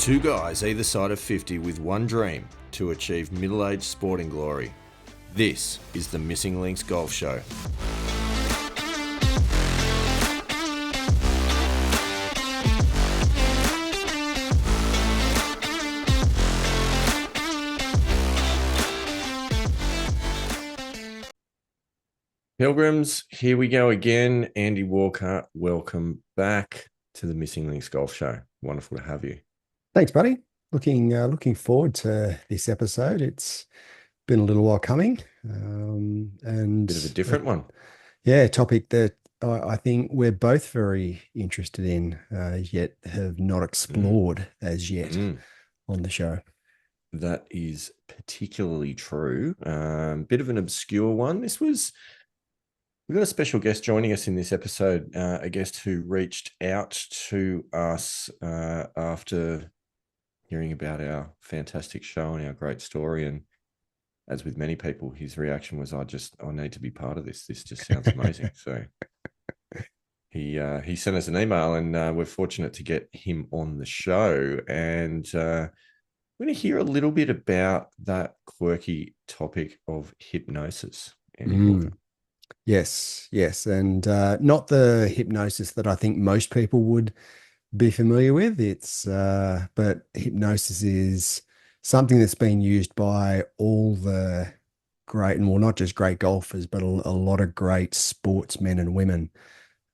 Two guys either side of 50 with one dream to achieve middle-aged sporting glory. This is the Missing Links Golf Show. Pilgrims, here we go again. Andy Walker, welcome back to the Missing Links Golf Show. Wonderful to have you. Thanks, buddy. Looking forward to this episode. It's been a little while coming, and Bit of a different one. Yeah, topic that I think we're both very interested in, yet have not explored as yet on the show. That is particularly true. Bit of an obscure one. We've got a special guest joining us in this episode, a guest who reached out to us after hearing about our fantastic show and our great story. And as with many people, his reaction was, I need to be part of this. This just sounds amazing. So he sent us an email, and we're fortunate to get him on the show. And we're going to hear a little bit about that quirky topic of hypnosis. Andy Walker. Yes. And not the hypnosis that I think most people would be familiar with. But hypnosis is something that's been used by all the great, and well, not just great golfers, but a lot of great sportsmen and women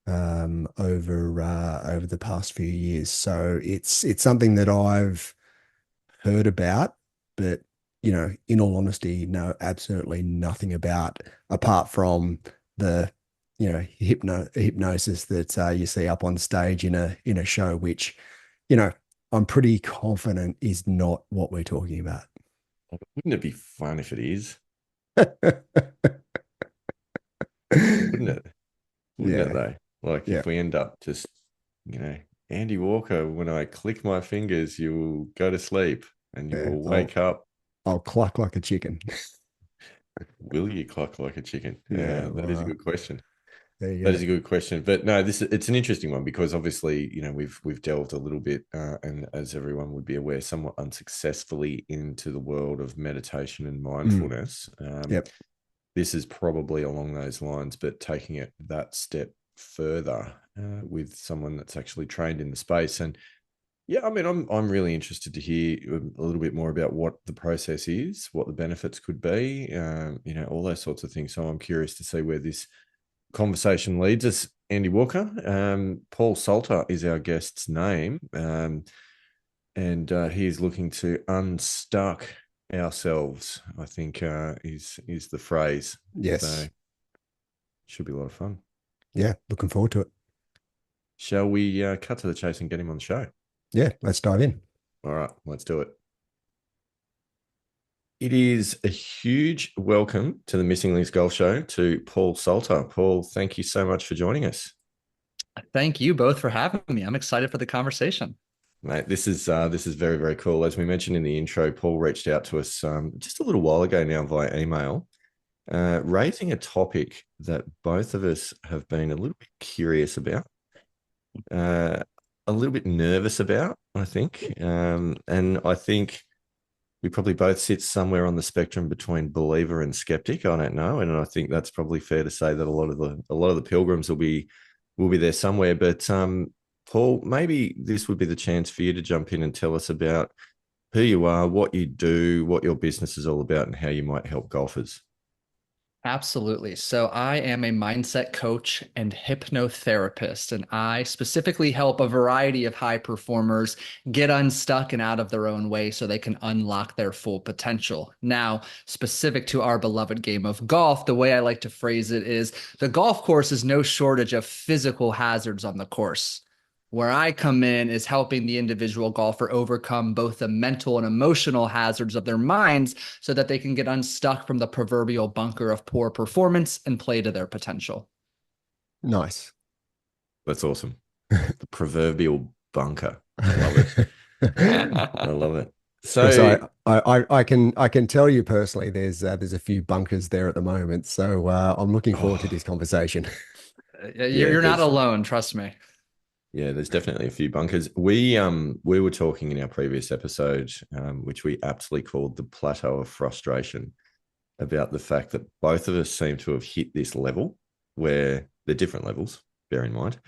over the past few years. So it's something that I've heard about, but in all honesty, know absolutely nothing about, apart from the hypnosis that you see up on stage in a show, which I'm pretty confident is not what we're talking about. Wouldn't it be fun if it is? Wouldn't it? Wouldn't it though? Like if we end up just, Andy Walker, when I click my fingers, you will go to sleep and you will wake up. I'll cluck like a chicken. Will you cluck like a chicken? Yeah, that is a good question. That is a good question. But no, it's an interesting one because obviously, we've delved a little bit, and as everyone would be aware, somewhat unsuccessfully into the world of meditation and mindfulness. This is probably along those lines, but taking it that step further with someone that's actually trained in the space. And yeah, I mean, I'm really interested to hear a little bit more about what the process is, what the benefits could be, all those sorts of things. So I'm curious to see where this conversation leads us. Andy Walker, Paul Salter is our guest's name, and he is looking to unstuck ourselves, I think is the phrase. Yes. So should be a lot of fun. Yeah, looking forward to it. Shall we cut to the chase and get him on the show? Yeah, let's dive in. All right, let's do it. It is a huge welcome to the Missing Links Golf Show to Paul Salter. Paul, thank you so much for joining us. Thank you both for having me. I'm excited for the conversation. Mate, this is very, very cool. As we mentioned in the intro, Paul reached out to us just a little while ago now via email, raising a topic that both of us have been a little bit curious about, a little bit nervous about, I think. And I think we probably both sit somewhere on the spectrum between believer and skeptic. I don't know. And I think that's probably fair to say that a lot of the pilgrims will be there somewhere. But Paul, maybe this would be the chance for you to jump in and tell us about who you are, what you do, what your business is all about, and how you might help golfers. Absolutely. So I am a mindset coach and hypnotherapist, and I specifically help a variety of high performers get unstuck and out of their own way so they can unlock their full potential. Now, specific to our beloved game of golf, the way I like to phrase it is the golf course is no shortage of physical hazards on the course. Where I come in is helping the individual golfer overcome both the mental and emotional hazards of their minds so that they can get unstuck from the proverbial bunker of poor performance and play to their potential. Nice. That's awesome. The proverbial bunker. I love it. I love it. So I can tell you personally, there's a few bunkers there at the moment. So I'm looking forward to this conversation. You're not alone. Trust me. Yeah, there's definitely a few bunkers. We were talking in our previous episode, which we aptly called the plateau of frustration, about the fact that both of us seem to have hit this level where they're different levels, bear in mind,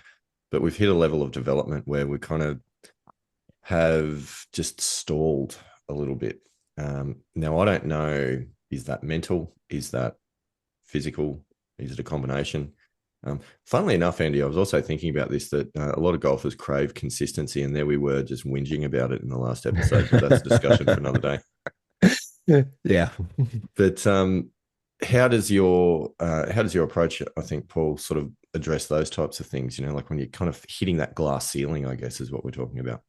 but we've hit a level of development where we kind of have just stalled a little bit. Now, I don't know, is that mental? Is that physical? Is it a combination? Funnily enough, Andy, I was also thinking about this, that a lot of golfers crave consistency, and there we were just whinging about it in the last episode, but that's a discussion for another day. Yeah. But how does your approach, I think, Paul, sort of address those types of things? Like when you're kind of hitting that glass ceiling, I guess is what we're talking about.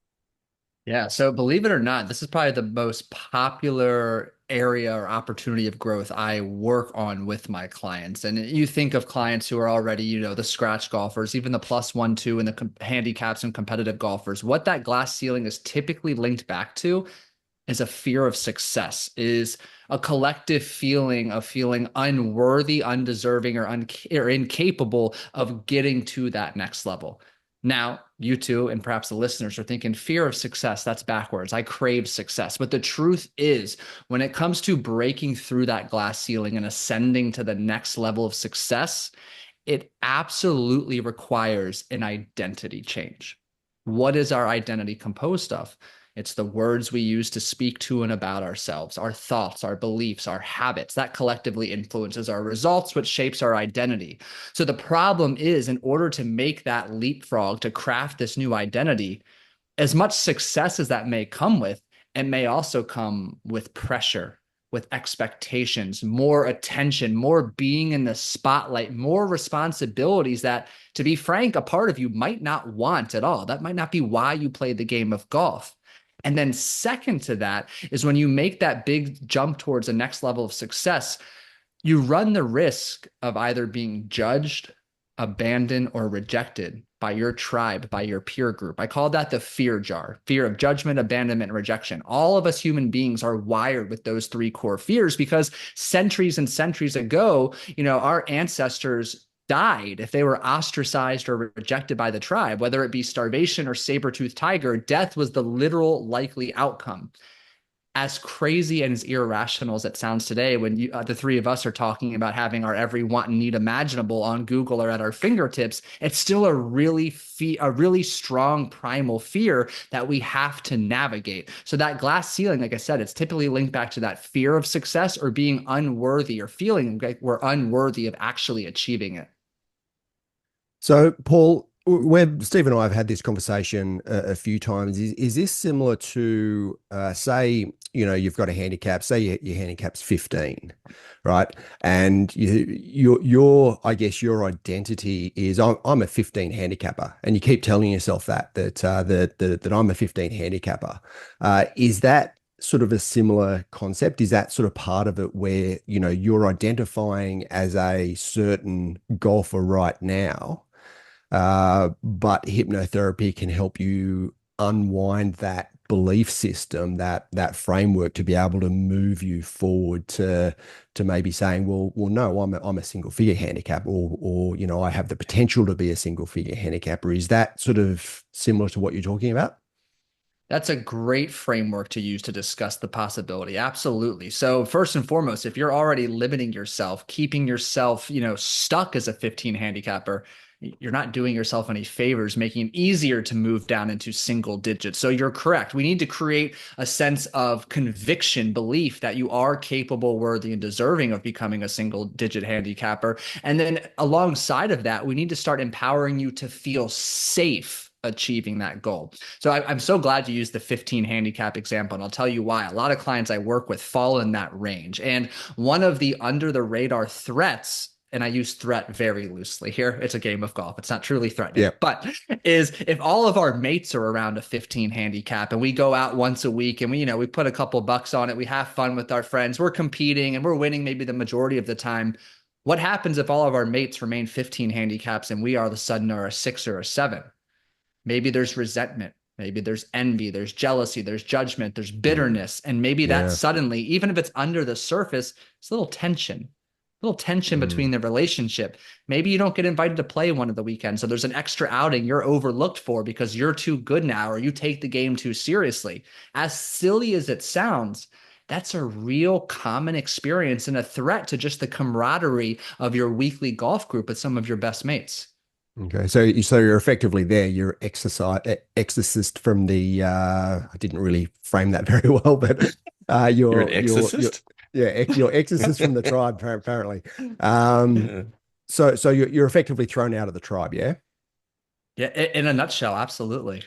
Yeah. So believe it or not, this is probably the most popular area or opportunity of growth I work on with my clients. And you think of clients who are already, the scratch golfers, even the plus 1, 2, and the handicaps and competitive golfers. What that glass ceiling is typically linked back to is a fear of success, is a collective feeling of feeling unworthy, undeserving, or incapable of getting to that next level. Now, you two and perhaps the listeners are thinking fear of success, that's backwards. I crave success. But the truth is, when it comes to breaking through that glass ceiling and ascending to the next level of success, it absolutely requires an identity change. What is our identity composed of? It's the words we use to speak to and about ourselves, our thoughts, our beliefs, our habits. That collectively influences our results, which shapes our identity. So the problem is, in order to make that leapfrog, to craft this new identity, as much success as that may come with, it may also come with pressure, with expectations, more attention, more being in the spotlight, more responsibilities that, to be frank, a part of you might not want at all. That might not be why you play the game of golf. And then second to that is when you make that big jump towards the next level of success, you run the risk of either being judged, abandoned, or rejected by your tribe, by your peer group. I call that the fear jar: fear of judgment, abandonment, and rejection. All of us human beings are wired with those three core fears because centuries and centuries ago, our ancestors died if they were ostracized or rejected by the tribe, whether it be starvation or saber-toothed tiger. Death was the literal likely outcome. As crazy and as irrational as it sounds today, when the three of us are talking about having our every want and need imaginable on Google or at our fingertips, it's still a really strong primal fear that we have to navigate. So that glass ceiling, like I said, it's typically linked back to that fear of success or being unworthy or feeling like we're unworthy of actually achieving it. So, Paul, where Steve and I have had this conversation a few times, is this similar to, say, you've got a handicap, say your handicap's 15, right? And I guess your identity is I'm a 15 handicapper, and you keep telling yourself that I'm a 15 handicapper. Is that sort of a similar concept? Is that sort of part of it where, you're identifying as a certain golfer right now? But hypnotherapy can help you unwind that belief system, that framework to be able to move you forward to maybe saying, well, no, I'm a single figure handicap, or I have the potential to be a single figure handicapper. Is that sort of similar to what you're talking about? That's a great framework to use to discuss the possibility. Absolutely. So first and foremost, if you're already limiting yourself, keeping yourself, stuck as a 15 handicapper, you're not doing yourself any favors, making it easier to move down into single digits. So you're correct. We need to create a sense of conviction, belief that you are capable, worthy, and deserving of becoming a single digit handicapper. And then alongside of that, we need to start empowering you to feel safe achieving that goal. So I'm so glad you used the 15 handicap example, and I'll tell you why. A lot of clients I work with fall in that range. And one of the under the radar threats, and I use threat very loosely here, it's a game of golf, it's not truly threatening, Yeah. but is if all of our mates are around a 15 handicap and we go out once a week and we put a couple bucks on it, we have fun with our friends, we're competing and we're winning maybe the majority of the time. What happens if all of our mates remain 15 handicaps and we all of a sudden are a 6 or a 7? Maybe there's resentment. Maybe there's envy, there's jealousy, there's judgment, there's bitterness. And maybe that Yeah. suddenly, even if it's under the surface, it's a little tension. little tension between the relationship. Maybe you don't get invited to play one of the weekends. So there's an extra outing you're overlooked for because you're too good now, or you take the game too seriously. As silly as it sounds, that's a real common experience and a threat to just the camaraderie of your weekly golf group with some of your best mates. Okay, so you're effectively there. You're exorcist from the. I didn't really frame that very well, but You're an you're exorcist? yeah, you're exorcist from the tribe apparently. Um, Yeah. so you're effectively thrown out of the tribe, yeah. Yeah, in a nutshell, absolutely.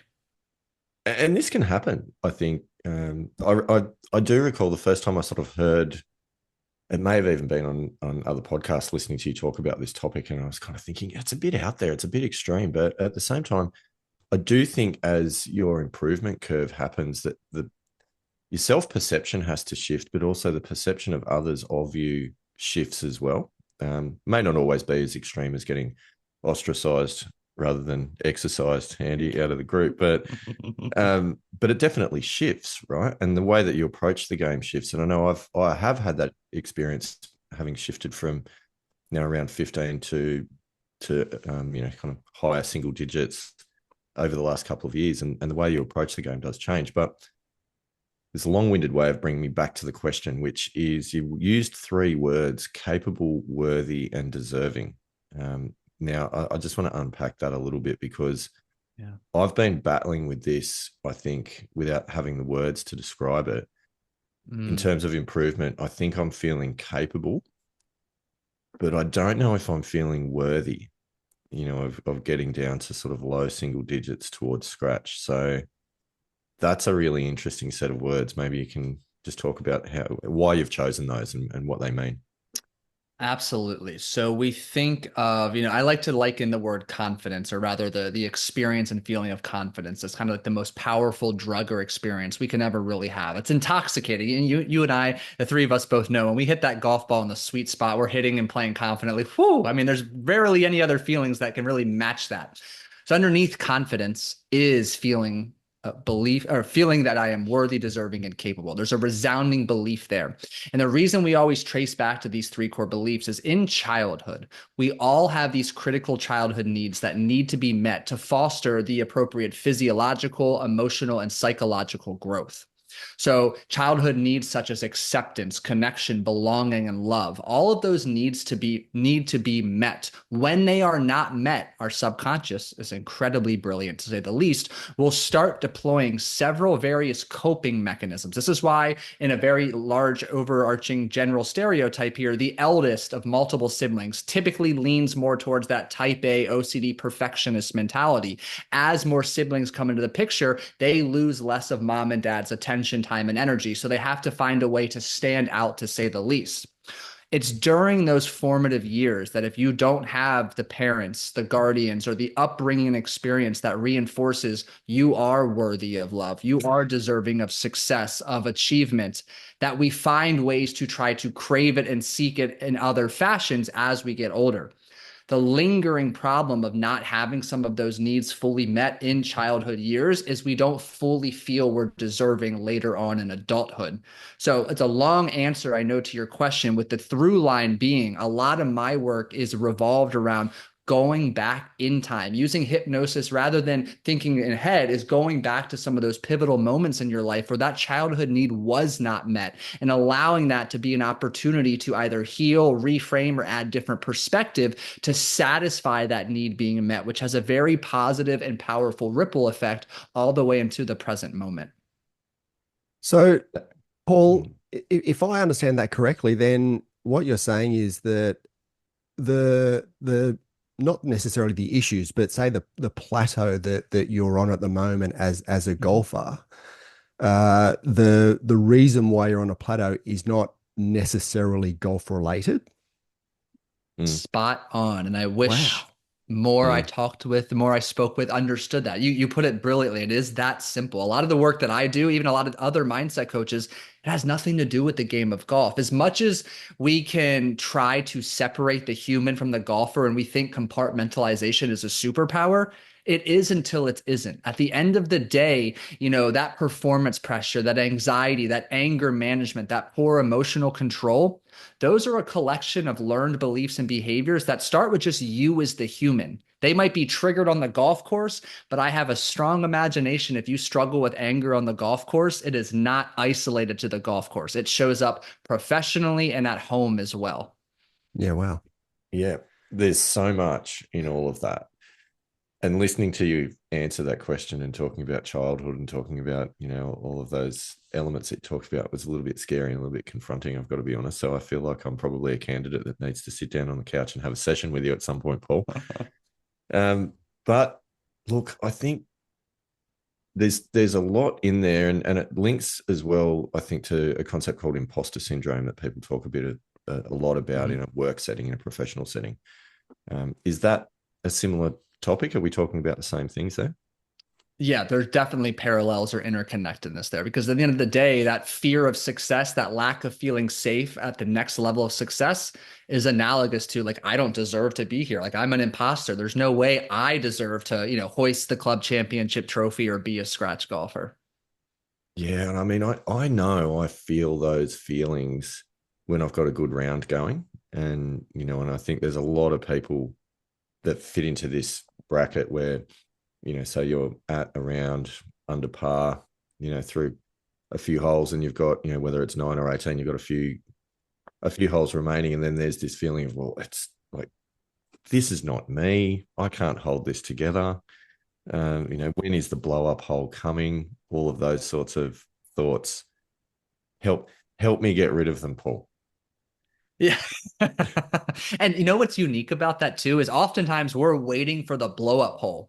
And this can happen, I think. I do recall the first time I sort of heard, it may have even been on other podcasts listening to you talk about this topic, and I was kind of thinking it's a bit out there, it's a bit extreme, but at the same time, I do think as your improvement curve happens, that your self-perception has to shift, but also the perception of others of you shifts as well. May not always be as extreme as getting ostracized rather than exercised, Andy, out of the group, but it definitely shifts, right? And the way that you approach the game shifts. And I know I have had that experience, having shifted from now around 15 to kind of higher single digits over the last couple of years, and the way you approach the game does change. But there's a long-winded way of bringing me back to the question, which is you used three words: capable, worthy, and deserving. Now, I just want to unpack that a little bit, because I've been battling with this, I think, without having the words to describe it. In terms of improvement, I think I'm feeling capable, but I don't know if I'm feeling worthy, of getting down to sort of low single digits towards scratch. So that's a really interesting set of words. Maybe you can just talk about why you've chosen those and what they mean. Absolutely. So we think of, I like to liken the word confidence, or rather the experience and feeling of confidence, as kind of like the most powerful drug or experience we can ever really have. It's intoxicating. And you and I, the three of us, both know when we hit that golf ball in the sweet spot, we're hitting and playing confidently. Whew, I mean, there's rarely any other feelings that can really match that. So underneath confidence is feeling belief, or feeling that I am worthy, deserving, and capable. There's a resounding belief there. And the reason we always trace back to these three core beliefs is in childhood, we all have these critical childhood needs that need to be met to foster the appropriate physiological, emotional, and psychological growth. So childhood needs such as acceptance, connection, belonging, and love, all of those need to be met. When they are not met, our subconscious is incredibly brilliant, to say the least, will start deploying several various coping mechanisms. This is why, in a very large overarching general stereotype here, the eldest of multiple siblings typically leans more towards that type A OCD perfectionist mentality. As more siblings come into the picture, they lose less of mom and dad's attention, time, and energy. So they have to find a way to stand out, to say the least. It's during those formative years that if you don't have the parents, the guardians, or the upbringing and experience that reinforces you are worthy of love, you are deserving of success, of achievement, that we find ways to try to crave it and seek it in other fashions as we get older. The lingering problem of not having some of those needs fully met in childhood years is we don't fully feel we're deserving later on in adulthood. So it's a long answer, I know, to your question, with the through line being a lot of my work is revolved around going back in time. Using hypnosis rather than thinking ahead is going back to some of those pivotal moments in your life where that childhood need was not met, and allowing that to be an opportunity to either heal, reframe, or add different perspective to satisfy that need being met, which has a very positive and powerful ripple effect all the way into the present moment. So, Paul, if I understand that correctly, then what you're saying is that the not necessarily the issues, but say the plateau that you're on at the moment as a golfer, the reason why you're on a plateau is not necessarily golf related. Spot on. And I wish Wow. more I talked with, the more I spoke with, understood that. You put it brilliantly. It is that simple. A lot of the work that I do, even a lot of other mindset coaches, it has nothing to do with the game of golf. As much as we can try to separate the human from the golfer and we think compartmentalization is a superpower, it is until it isn't. At the end of the day, that performance pressure, that anxiety, that anger management, that poor emotional control, Those are a collection of learned beliefs and behaviors that start with just you as the human. They might be triggered on the golf course, but I have a strong imagination. If you struggle with anger on the golf course, it is not isolated to the golf course. It shows up professionally and at home as well. Yeah, wow. Yeah, there's so much in all of that. And listening to you answer that question and talking about childhood and talking about, all of those elements that you talked about was a little bit scary and a little bit confronting, I've got to be honest. So I feel like I'm probably a candidate that needs to sit down on the couch and have a session with you at some point, Paul. But look, I think there's a lot in there, and it links as well, I think, to a concept called imposter syndrome that people talk a lot about in a work setting, in a professional setting. Is that a similar topic? Are we talking about the same things there? Yeah, there's definitely parallels or interconnectedness there, because at the end of the day, that fear of success, that lack of feeling safe at the next level of success is analogous to, like, I don't deserve to be here. Like, I'm an imposter. There's no way I deserve to, hoist the club championship trophy or be a scratch golfer. Yeah, and I mean, I know I feel those feelings when I've got a good round going. And, and I think there's a lot of people that fit into this bracket where, so you're at around under par, through a few holes, and you've got, whether it's 9 or 18, you've got a few holes remaining. And then there's this feeling of, well, it's like, this is not me. I can't hold this together. When is the blow up hole coming? All of those sorts of thoughts. Help me get rid of them, Paul. Yeah. And what's unique about that too is oftentimes we're waiting for the blow up hole.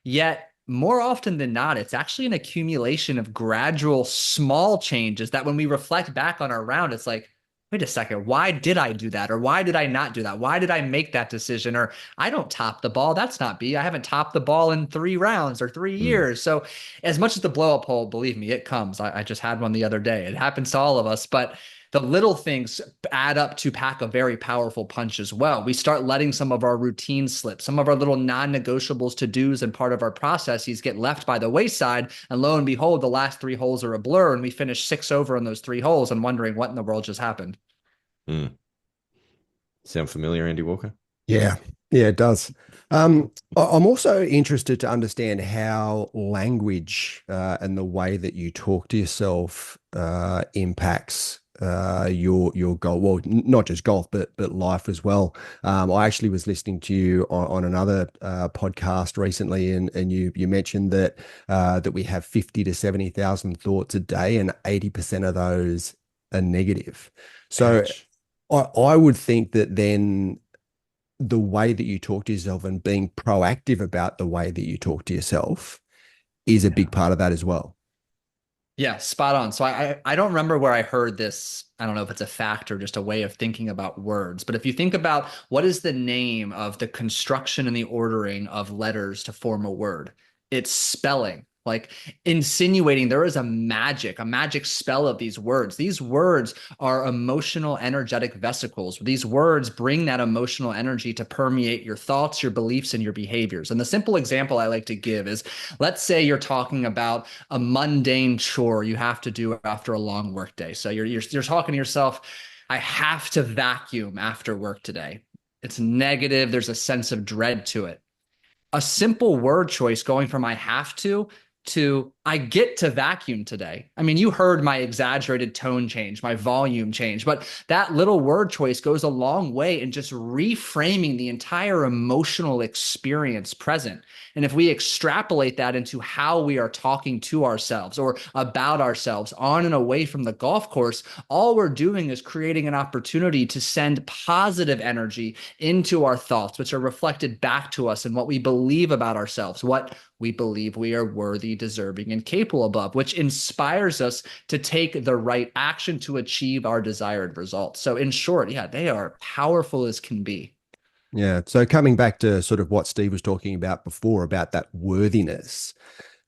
Yet more often than not, it's actually an accumulation of gradual small changes that when we reflect back on our round, it's like, wait a second, why did I do that? Or why did I not do that? Why did I make that decision? Or I don't top the ball. That's not me. I haven't topped the ball in 3 rounds or 3 years. So as much as the blow up hole, believe me, it comes. I just had one the other day. It happens to all of us. But the little things add up to pack a very powerful punch as well. We start letting some of our routines slip, some of our little non-negotiables, to-dos, and part of our processes get left by the wayside. And lo and behold, the last 3 holes are a blur, and we finish 6 over on those 3 holes and wondering what in the world just happened. Sound familiar, Andy Walker? Yeah, it does. I'm also interested to understand how language and the way that you talk to yourself impacts your goal. Well, not just golf, but life as well. I actually was listening to you on another podcast recently, and you mentioned that that we have 50 to 70,000 thoughts a day, and 80% of those are negative. So I would think that then the way that you talk to yourself and being proactive about the way that you talk to yourself is a big part of that as well. Yeah, spot on. So I don't remember where I heard this. I don't know if it's a fact or just a way of thinking about words. But if you think about what is the name of the construction and the ordering of letters to form a word, it's spelling. Like insinuating there is a magic spell of these words. These words are emotional, energetic vesicles. These words bring that emotional energy to permeate your thoughts, your beliefs, and your behaviors. And the simple example I like to give is, let's say you're talking about a mundane chore you have to do after a long work day. So you're talking to yourself, I have to vacuum after work today. It's negative. There's a sense of dread to it. A simple word choice going from I have to I get to vacuum today. I mean, you heard my exaggerated tone change, my volume change, but that little word choice goes a long way in just reframing the entire emotional experience present. And if we extrapolate that into how we are talking to ourselves or about ourselves on and away from the golf course, all we're doing is creating an opportunity to send positive energy into our thoughts, which are reflected back to us in what we believe about ourselves, what we believe we are worthy, deserving, and capable of, which inspires us to take the right action to achieve our desired results. So in short, yeah, they are powerful as can be. Yeah. So coming back to sort of what Steve was talking about before about that worthiness,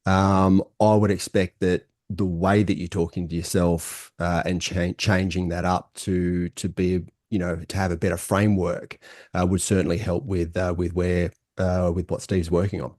I would expect that the way that you're talking to yourself and changing that up to be, to have a better framework would certainly help with what Steve's working on.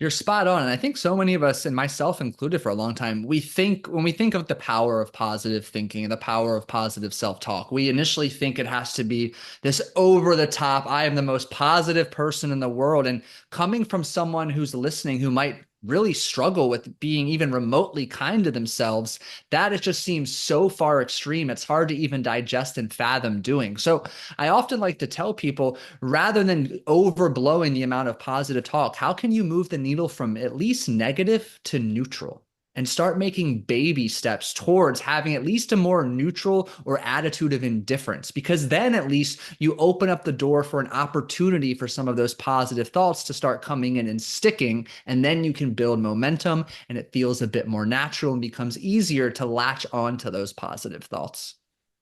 You're spot on. And I think so many of us, and myself included for a long time, when we think of the power of positive thinking and the power of positive self-talk, we initially think it has to be this over the top, I am the most positive person in the world. And coming from someone who's listening who might really struggle with being even remotely kind to themselves, that it just seems so far extreme. It's hard to even digest and fathom doing. So I often like to tell people, rather than overblowing the amount of positive talk, how can you move the needle from at least negative to neutral? And start making baby steps towards having at least a more neutral or attitude of indifference, because then at least you open up the door for an opportunity for some of those positive thoughts to start coming in and sticking. And then you can build momentum and it feels a bit more natural and becomes easier to latch on to those positive thoughts.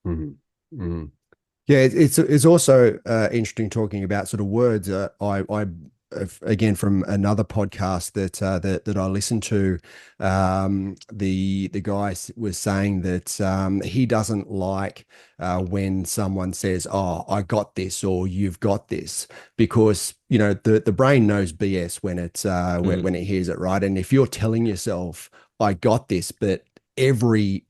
Mm-hmm. Yeah, it's also interesting talking about sort of words. I again from another podcast that I listened to, the guy was saying that he doesn't like when someone says, "Oh, I got this," or "You've got this," because the brain knows BS when when it hears it, right? And if you're telling yourself, "I got this," but every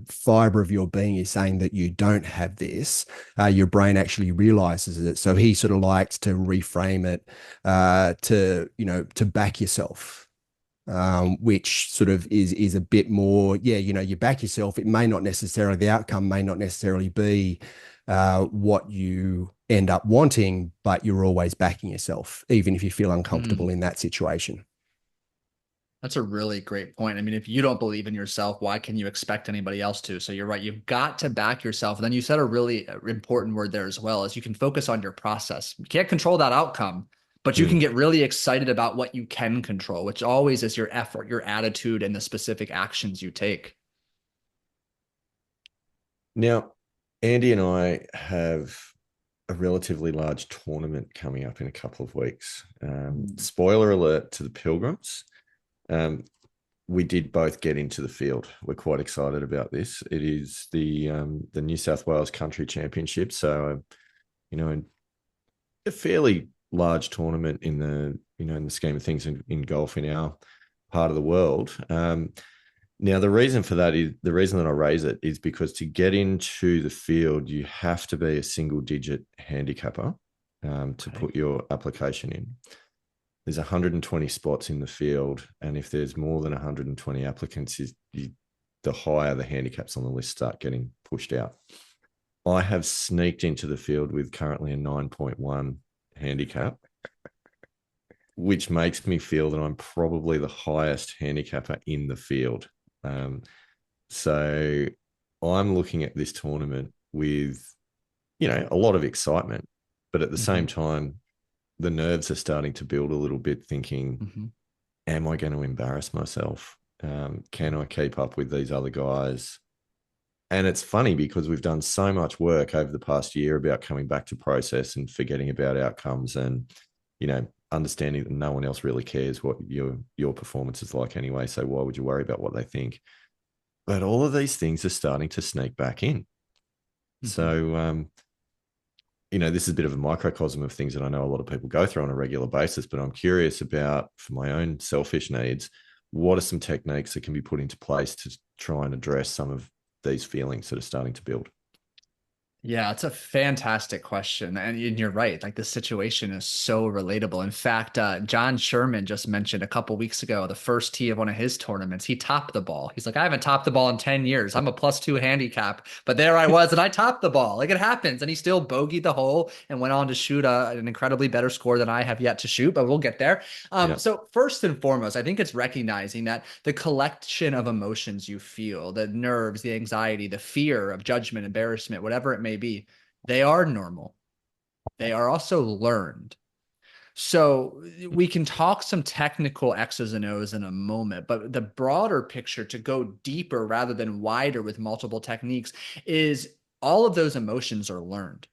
fiber of your being is saying that you don't have this, your brain actually realizes it. So he sort of likes to reframe it to back yourself, which sort of is a bit more, yeah, you back yourself. It may not necessarily, the outcome may not necessarily be what you end up wanting, but you're always backing yourself, even if you feel uncomfortable in that situation. That's a really great point. I mean, if you don't believe in yourself, why can you expect anybody else to? So you're right. You've got to back yourself. And then you said a really important word there as well, is you can focus on your process. You can't control that outcome, but you can get really excited about what you can control, which always is your effort, your attitude, and the specific actions you take. Now, Andy and I have a relatively large tournament coming up in a couple of weeks. Spoiler alert to the Pilgrims. We did both get into the field. We're quite excited about this. It is the New South Wales Country Championship, so a fairly large tournament in the scheme of things in golf in our part of the world. Now, the reason for that is the reason that I raise it is because to get into the field, you have to be a single-digit handicapper to put your application in. There's 120 spots in the field, and if there's more than 120 applicants, the higher the handicaps on the list start getting pushed out. I have sneaked into the field with currently a 9.1 handicap, which makes me feel that I'm probably the highest handicapper in the field. So I'm looking at this tournament with, a lot of excitement, but at the same time, the nerves are starting to build a little bit, thinking, am I going to embarrass myself? Can I keep up with these other guys? And it's funny because we've done so much work over the past year about coming back to process and forgetting about outcomes and, understanding that no one else really cares what your performance is like anyway. So why would you worry about what they think? But all of these things are starting to sneak back in. So, this is a bit of a microcosm of things that I know a lot of people go through on a regular basis, but I'm curious about, for my own selfish needs, what are some techniques that can be put into place to try and address some of these feelings that are starting to build? Yeah, it's a fantastic question. And you're right. Like, the situation is so relatable. In fact, John Sherman just mentioned a couple weeks ago, the first tee of one of his tournaments, he topped the ball. He's like, I haven't topped the ball in 10 years. I'm a +2 handicap, but there I was and I topped the ball. Like, it happens. And he still bogeyed the hole and went on to shoot an incredibly better score than I have yet to shoot, but we'll get there. So first and foremost, I think it's recognizing that the collection of emotions you feel, the nerves, the anxiety, the fear of judgment, embarrassment, whatever it may be, they are normal. They are also learned. So we can talk some technical X's and O's in a moment, but the broader picture, to go deeper rather than wider with multiple techniques, is all of those emotions are learned.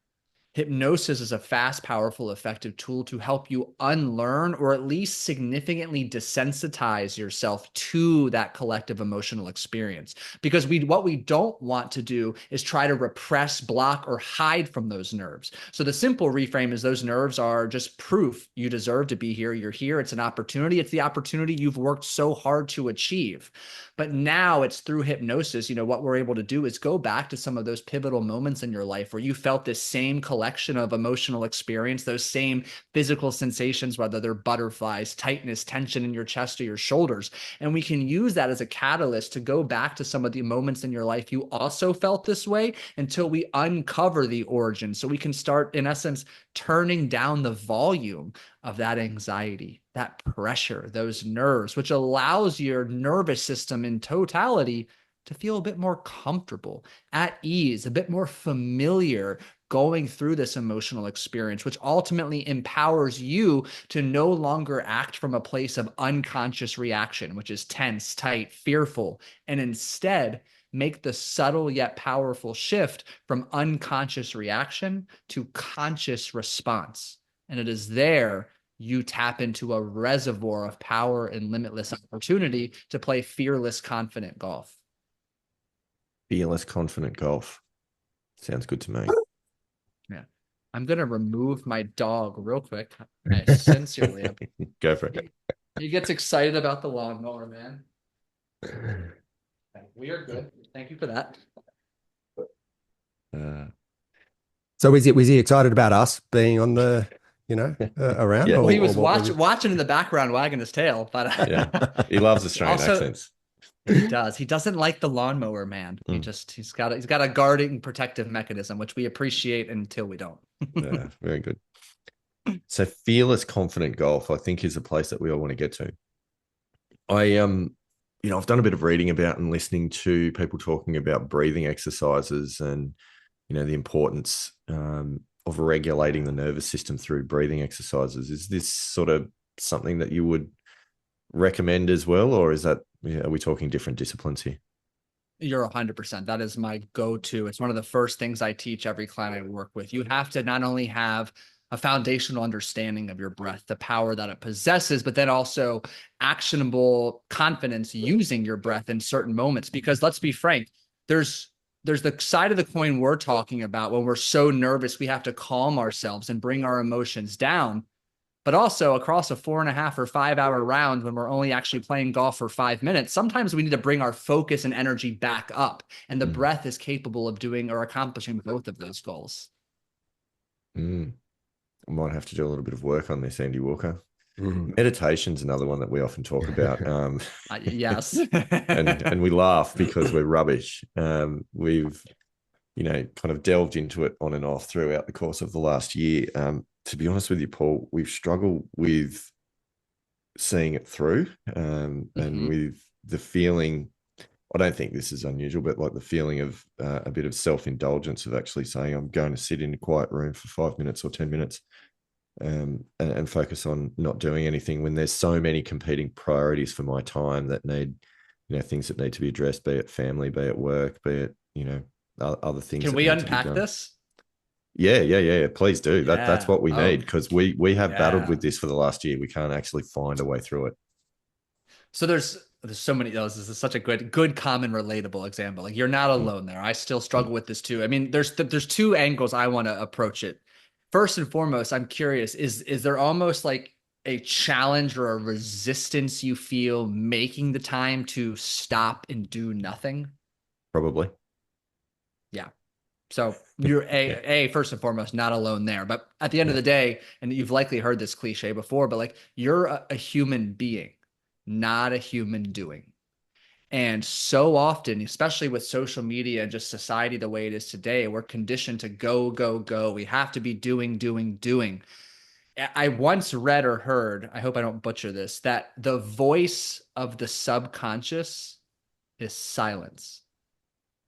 Hypnosis is a fast, powerful, effective tool to help you unlearn or at least significantly desensitize yourself to that collective emotional experience. Because what we don't want to do is try to repress, block, or hide from those nerves. So the simple reframe is those nerves are just proof you deserve to be here. You're here. It's an opportunity. It's the opportunity you've worked so hard to achieve. But now it's through hypnosis, what we're able to do is go back to some of those pivotal moments in your life where you felt this same collection of emotional experience, those same physical sensations, whether they're butterflies, tightness, tension in your chest or your shoulders. And we can use that as a catalyst to go back to some of the moments in your life you also felt this way until we uncover the origin. So we can start, in essence, turning down the volume of that anxiety, that pressure, those nerves, which allows your nervous system in totality to feel a bit more comfortable, at ease, a bit more familiar going through this emotional experience, which ultimately empowers you to no longer act from a place of unconscious reaction, which is tense, tight, fearful, and instead make the subtle yet powerful shift from unconscious reaction to conscious response. And it is there you tap into a reservoir of power and limitless opportunity to play fearless, confident golf. Fearless, confident golf. Sounds good to me. Yeah. I'm going to remove my dog real quick. I sincerely. Go for it. He gets excited about the lawnmower, man. We are good. Thank you for that. So was he excited about us being on the, around? Yeah. Well, he was what watching in the background, wagging his tail. But Yeah, he loves Australian Also- accents. he does. He doesn't like the lawnmower, man. He's got a guarding protective mechanism, which we appreciate until we don't. Yeah, very good. So fearless, confident golf, I think, is a place that we all want to get to. I've done a bit of reading about and listening to people talking about breathing exercises and, the importance of regulating the nervous system through breathing exercises. Is this sort of something that you would recommend as well, or are we talking different disciplines here? You're 100%. That is my go-to. It's one of the first things I teach every client I work with. You have to not only have a foundational understanding of your breath, the power that it possesses, but then also actionable confidence using your breath in certain moments. Because let's be frank, there's the side of the coin we're talking about when we're so nervous, we have to calm ourselves and bring our emotions down. But also across a 4.5 or 5 hour round, when we're only actually playing golf for 5 minutes, sometimes we need to bring our focus and energy back up. And the breath is capable of doing or accomplishing both of those goals. I might have to do a little bit of work on this, Andy Walker. Meditation's another one that we often talk about. Yes. and we laugh because we're rubbish. We've, kind of delved into it on and off throughout the course of the last year. To be honest with you, Paul, we've struggled with seeing it through and with the feeling, I don't think this is unusual, but like the feeling of a bit of self-indulgence of actually saying, I'm going to sit in a quiet room for 5 minutes or 10 minutes and focus on not doing anything when there's so many competing priorities for my time that need, things that need to be addressed, be it family, be it work, be it, other things. Can we unpack this? Yeah. Please do. That's what we need, because we have battled with this for the last year. We can't actually find a way through it. So there's so many. This is such a good common relatable example. Like, you're not alone there. I still struggle with this too. I mean, there's two angles I want to approach it. First and foremost, I'm curious, is there almost like a challenge or a resistance you feel making the time to stop and do nothing? Probably. Yeah. So you're first and foremost, not alone there. But at the end of the day, and you've likely heard this cliche before, but like, you're a human being, not a human doing. And so often, especially with social media and just society the way it is today, we're conditioned to go, go, go. We have to be doing, doing, doing. I once read or heard, I hope I don't butcher this, that the voice of the subconscious is silence.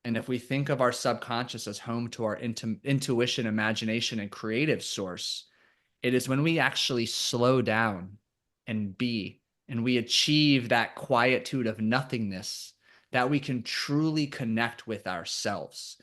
And if we think of our subconscious as home to our intuition, imagination, and creative source, it is when we actually slow down and be, and we achieve that quietude of nothingness, that we can truly connect with ourselves.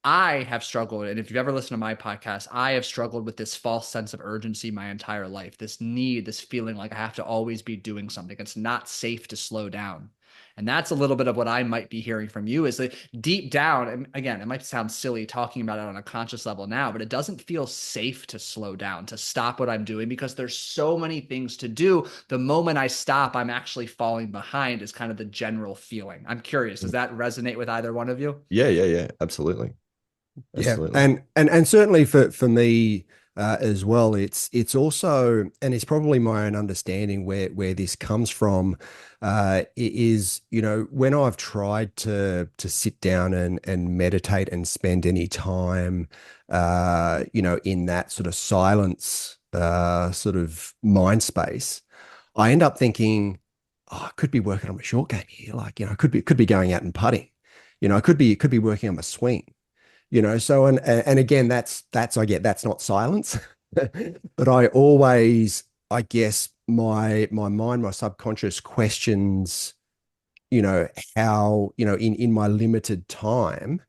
I have struggled, and if you've ever listened to my podcast, I have struggled with this false sense of urgency my entire life, this need, this feeling like I have to always be doing something. It's not safe to slow down. And that's a little bit of what I might be hearing from you is that deep down, and again, it might sound silly talking about it on a conscious level now, but it doesn't feel safe to slow down, to stop what I'm doing because there's so many things to do. The moment I stop, I'm actually falling behind is kind of the general feeling. I'm curious, does that resonate with either one of you? Yeah, absolutely. Yeah, Absolutely. and certainly for me as well, it's also, and it's probably my own understanding where this comes from, is, you know, when I've tried to sit down and meditate and spend any time, you know, in that sort of silence, sort of mind space, I end up thinking, oh, I could be working on my short game here, like, you know, I could be going out and putting, you know, I could be working on my swing, you know. So and again, that's I get that's not silence. But I always, I guess, my mind, my subconscious questions, you know, how, you know, in my limited time,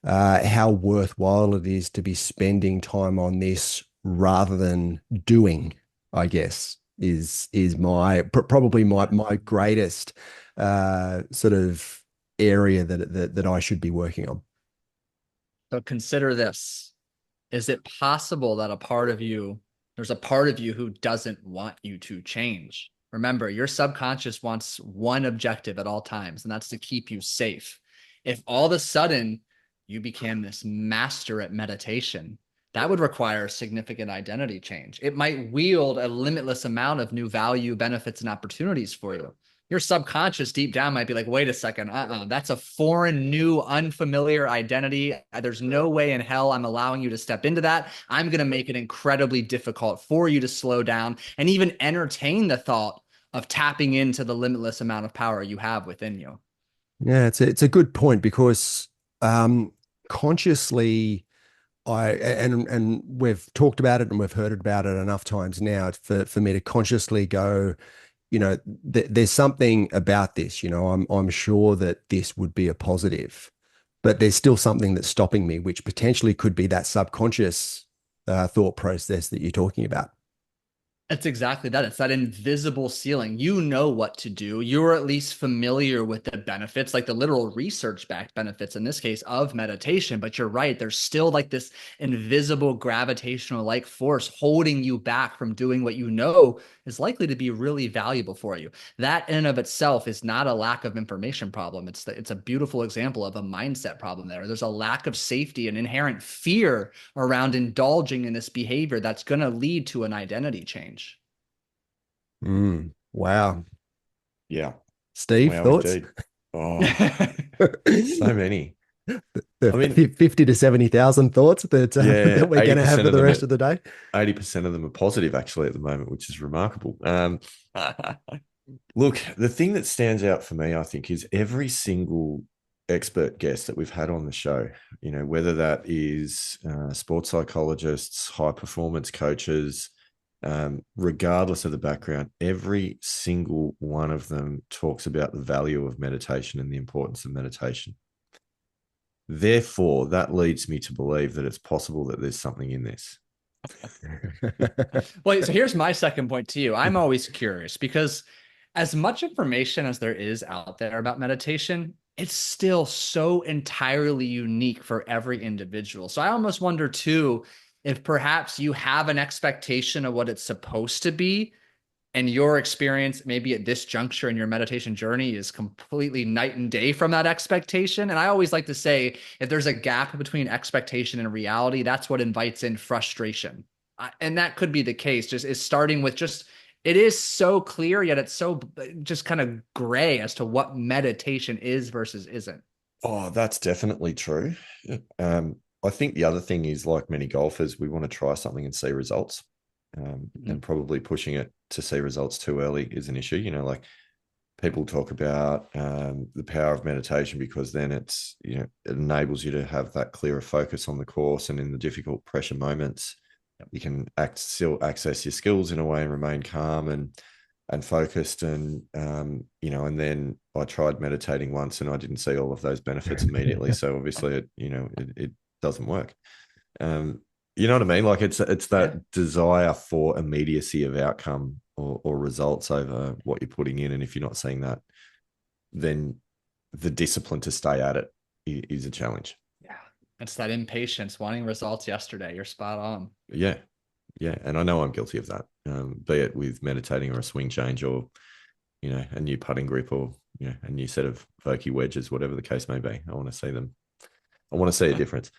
how worthwhile it is to be spending time on this rather than doing, I guess, is my probably my greatest sort of area that I should be working on. So consider this. Is it possible that there's a part of you who doesn't want you to change? Remember, your subconscious wants one objective at all times, and that's to keep you safe. If all of a sudden you became this master at meditation, that would require a significant identity change. It might wield a limitless amount of new value, benefits, and opportunities for you. Your subconscious deep down might be like, wait a second, that's a foreign, new, unfamiliar identity. There's no way in hell I'm allowing you to step into that. I'm going to make it incredibly difficult for you to slow down and even entertain the thought of tapping into the limitless amount of power you have within you. Yeah, it's a good point because um, consciously, and we've talked about it and we've heard about it enough times now for me to consciously go, you know, there's something about this, you know, I'm sure that this would be a positive, but there's still something that's stopping me, which potentially could be that subconscious thought process that you're talking about. It's exactly that. It's that invisible ceiling. You know what to do. You're at least familiar with the benefits, like the literal research backed benefits in this case of meditation. But you're right. There's still like this invisible gravitational like force holding you back from doing what you know is likely to be really valuable for you. That in and of itself is not a lack of information problem. It's a beautiful example of a mindset problem there. There's a lack of safety and inherent fear around indulging in this behavior that's going to lead to an identity change. Wow. Yeah. Steve, Wow, thoughts? indeed. Oh, so many. The I mean, 50 to 70,000 thoughts that yeah, that we're going to have 80% for of the them rest are of the day. 80% of them are positive actually at the moment, which is remarkable. Look, the thing that stands out for me, I think, is every single expert guest that we've had on the show, you know, whether that is sports psychologists, high performance coaches, regardless of the background, every single one of them talks about the value of meditation and the importance of meditation. Therefore, that leads me to believe that it's possible that there's something in this. Well, so here's my second point to you. I'm always curious because as much information as there is out there about meditation, it's still so entirely unique for every individual. So I almost wonder too if perhaps you have an expectation of what it's supposed to be and your experience maybe at this juncture in your meditation journey is completely night and day from that expectation. And I always like to say, if there's a gap between expectation and reality, that's what invites in frustration. And that could be the case, just is starting with just, it is so clear, yet it's so just kind of gray as to what meditation is versus isn't. Oh, that's definitely true. I think the other thing is, like many golfers, we want to try something and see results. And probably pushing it to see results too early is an issue. You know, like people talk about the power of meditation because then it's, you know, it enables you to have that clearer focus on the course, and in the difficult pressure moments, you can still access your skills in a way and remain calm and focused. And you know, and then I tried meditating once and I didn't see all of those benefits immediately. So obviously, it doesn't work. You know what I mean? Like it's that desire for immediacy of outcome or results over what you're putting in. And if you're not seeing that, then the discipline to stay at it is a challenge. Yeah. It's that impatience, wanting results yesterday. You're spot on. Yeah. Yeah. And I know I'm guilty of that, be it with meditating or a swing change or, you know, a new putting grip or, you know, a new set of Vokey wedges, whatever the case may be. I want to see them. I want to see a difference.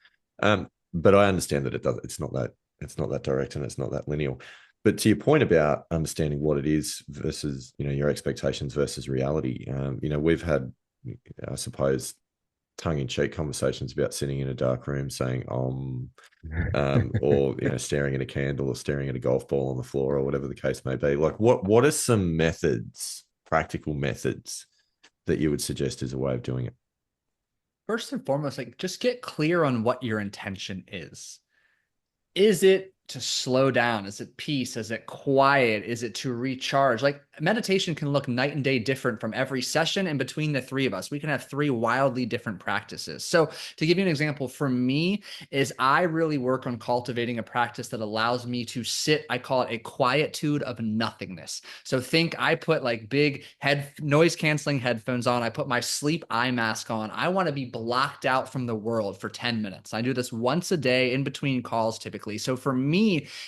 But I understand that it's not that direct and it's not that linear. But to your point about understanding what it is versus, you know, your expectations versus reality, you know, we've had, I suppose, tongue-in-cheek conversations about sitting in a dark room saying or, you know, staring at a candle or staring at a golf ball on the floor or whatever the case may be. Like what are some methods, practical methods, that you would suggest as a way of doing it? First and foremost, like just get clear on what your intention is. Is it to slow down? Is it peace? Is it quiet? Is it to recharge? Like meditation can look night and day different from every session. And between the three of us, we can have three wildly different practices. So to give you an example, for me is I really work on cultivating a practice that allows me to sit, I call it a quietude of nothingness. So think I put like big noise canceling headphones on. I put my sleep eye mask on. I want to be blocked out from the world for 10 minutes. I do this once a day in between calls typically. So for me,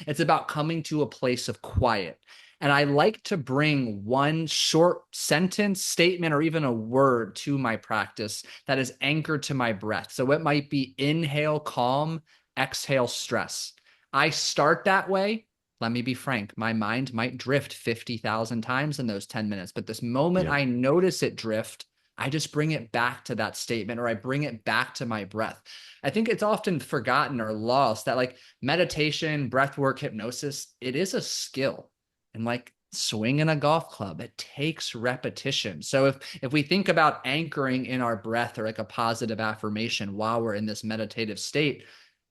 it's about coming to a place of quiet. And I like to bring one short sentence, statement, or even a word to my practice that is anchored to my breath. So it might be inhale, calm, exhale, stress. I start that way. Let me be frank, my mind might drift 50,000 times in those 10 minutes. But this moment I notice it drift, I just bring it back to that statement, or I bring it back to my breath. I think it's often forgotten or lost that like meditation, breath work, hypnosis, it is a skill. And like swinging a golf club, it takes repetition. So if we think about anchoring in our breath or like a positive affirmation while we're in this meditative state,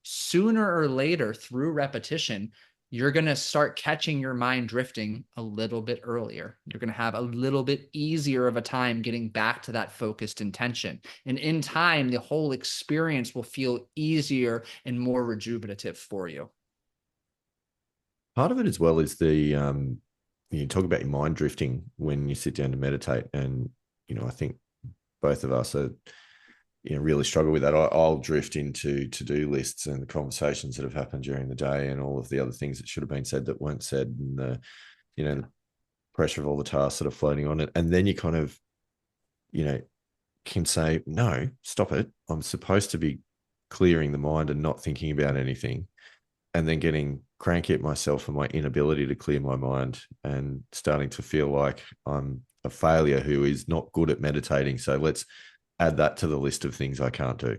sooner or later through repetition, you're going to start catching your mind drifting a little bit earlier. You're going to have a little bit easier of a time getting back to that focused intention. And in time, the whole experience will feel easier and more rejuvenative for you. Part of it as well is you talk about your mind drifting when you sit down to meditate. And, you know, I think both of us are, you know, really struggle with that. I'll drift into to-do lists and the conversations that have happened during the day and all of the other things that should have been said that weren't said, and the, you know, the pressure of all the tasks that are floating on it. And then you kind of, you know, can say, no, stop it. I'm supposed to be clearing the mind and not thinking about anything. And then getting cranky at myself for my inability to clear my mind and starting to feel like I'm a failure who is not good at meditating. So let's add that to the list of things I can't do.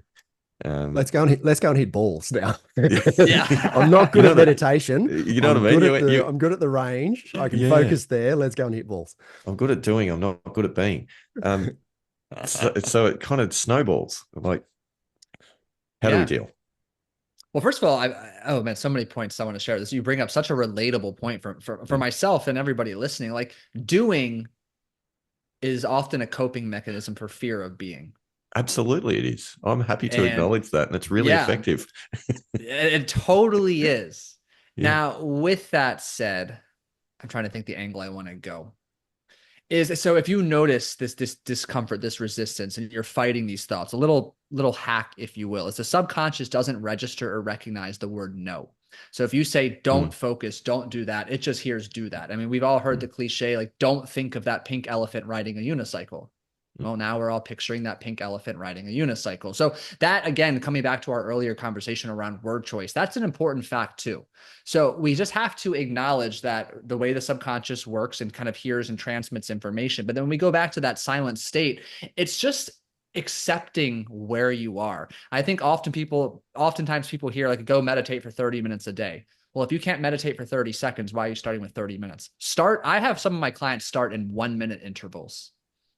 Let's go and hit balls now. Yeah. I'm not good at meditation. You know what I mean? I'm good at the range. I can focus there. Let's go and hit balls. I'm good at doing. I'm not good at being. So it kind of snowballs. Like, how do we deal? Well, first of all, oh man, so many points I want to share this. You bring up such a relatable point for myself and everybody listening. Like doing is often a coping mechanism for fear of being. Absolutely, it is. I'm happy to acknowledge that, and it's really effective. It totally is. Now, with that said, I'm trying to think the angle I want to go. So if you notice this discomfort, this resistance, and you're fighting these thoughts, a little hack, if you will, is the subconscious doesn't register or recognize the word no. So if you say, don't focus, don't do that, it just hears do that. I mean, we've all heard the cliche, like, don't think of that pink elephant riding a unicycle. Well, now we're all picturing that pink elephant riding a unicycle. So that, again, coming back to our earlier conversation around word choice, that's an important fact too. So we just have to acknowledge that the way the subconscious works and kind of hears and transmits information. But then when we go back to that silent state, it's just accepting where you are. I think oftentimes people hear like, go meditate for 30 minutes a day. Well, if you can't meditate for 30 seconds, why are you starting with 30 minutes? I have some of my clients start in 1-minute intervals.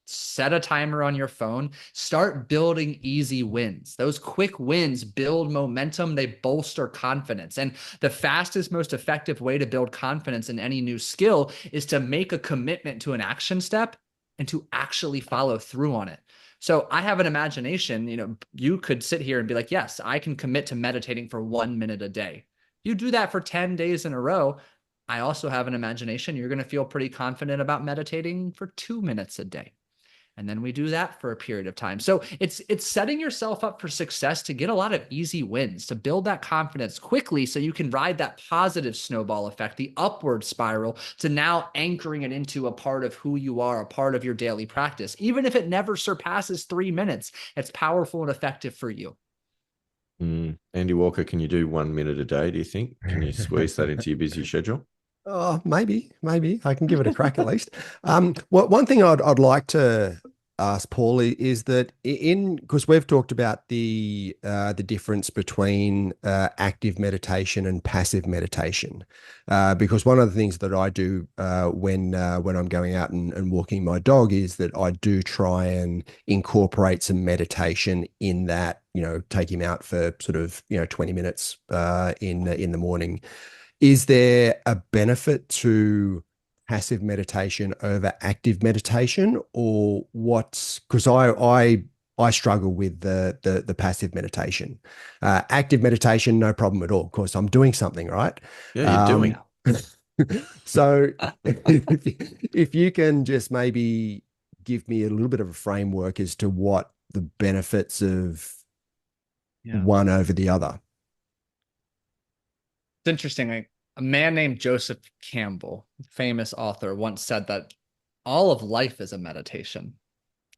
Set a timer on your phone. Start building easy wins. Those quick wins build momentum. They bolster confidence. And the fastest, most effective way to build confidence in any new skill is to make a commitment to an action step and to actually follow through on it. So I have an imagination, you could sit here and be like, yes, I can commit to meditating for 1 minute a day. You do that for 10 days in a row. I also have an imagination. You're going to feel pretty confident about meditating for 2 minutes a day. And then we do that for a period of time. So it's setting yourself up for success to get a lot of easy wins, to build that confidence quickly so you can ride that positive snowball effect, the upward spiral, to now anchoring it into a part of who you are, a part of your daily practice. Even if it never surpasses 3 minutes, it's powerful and effective for you. Andy Walker, can you do 1 minute a day, do you think? Can you squeeze that into your busy schedule? Oh, maybe I can give it a crack at least. One thing I'd like to ask Paulie is that because we've talked about the difference between active meditation and passive meditation, because one of the things that I do when I'm going out and walking my dog is that I do try and incorporate some meditation in that, take him out for sort of 20 minutes in the morning. Is there a benefit to passive meditation over active meditation, or what's, because I struggle with the passive meditation. Active meditation, no problem at all. Of course, I'm doing something, right? Yeah, you're doing. So if you can just maybe give me a little bit of a framework as to what the benefits of one over the other. It's interesting. A man named Joseph Campbell, famous author, once said that all of life is a meditation.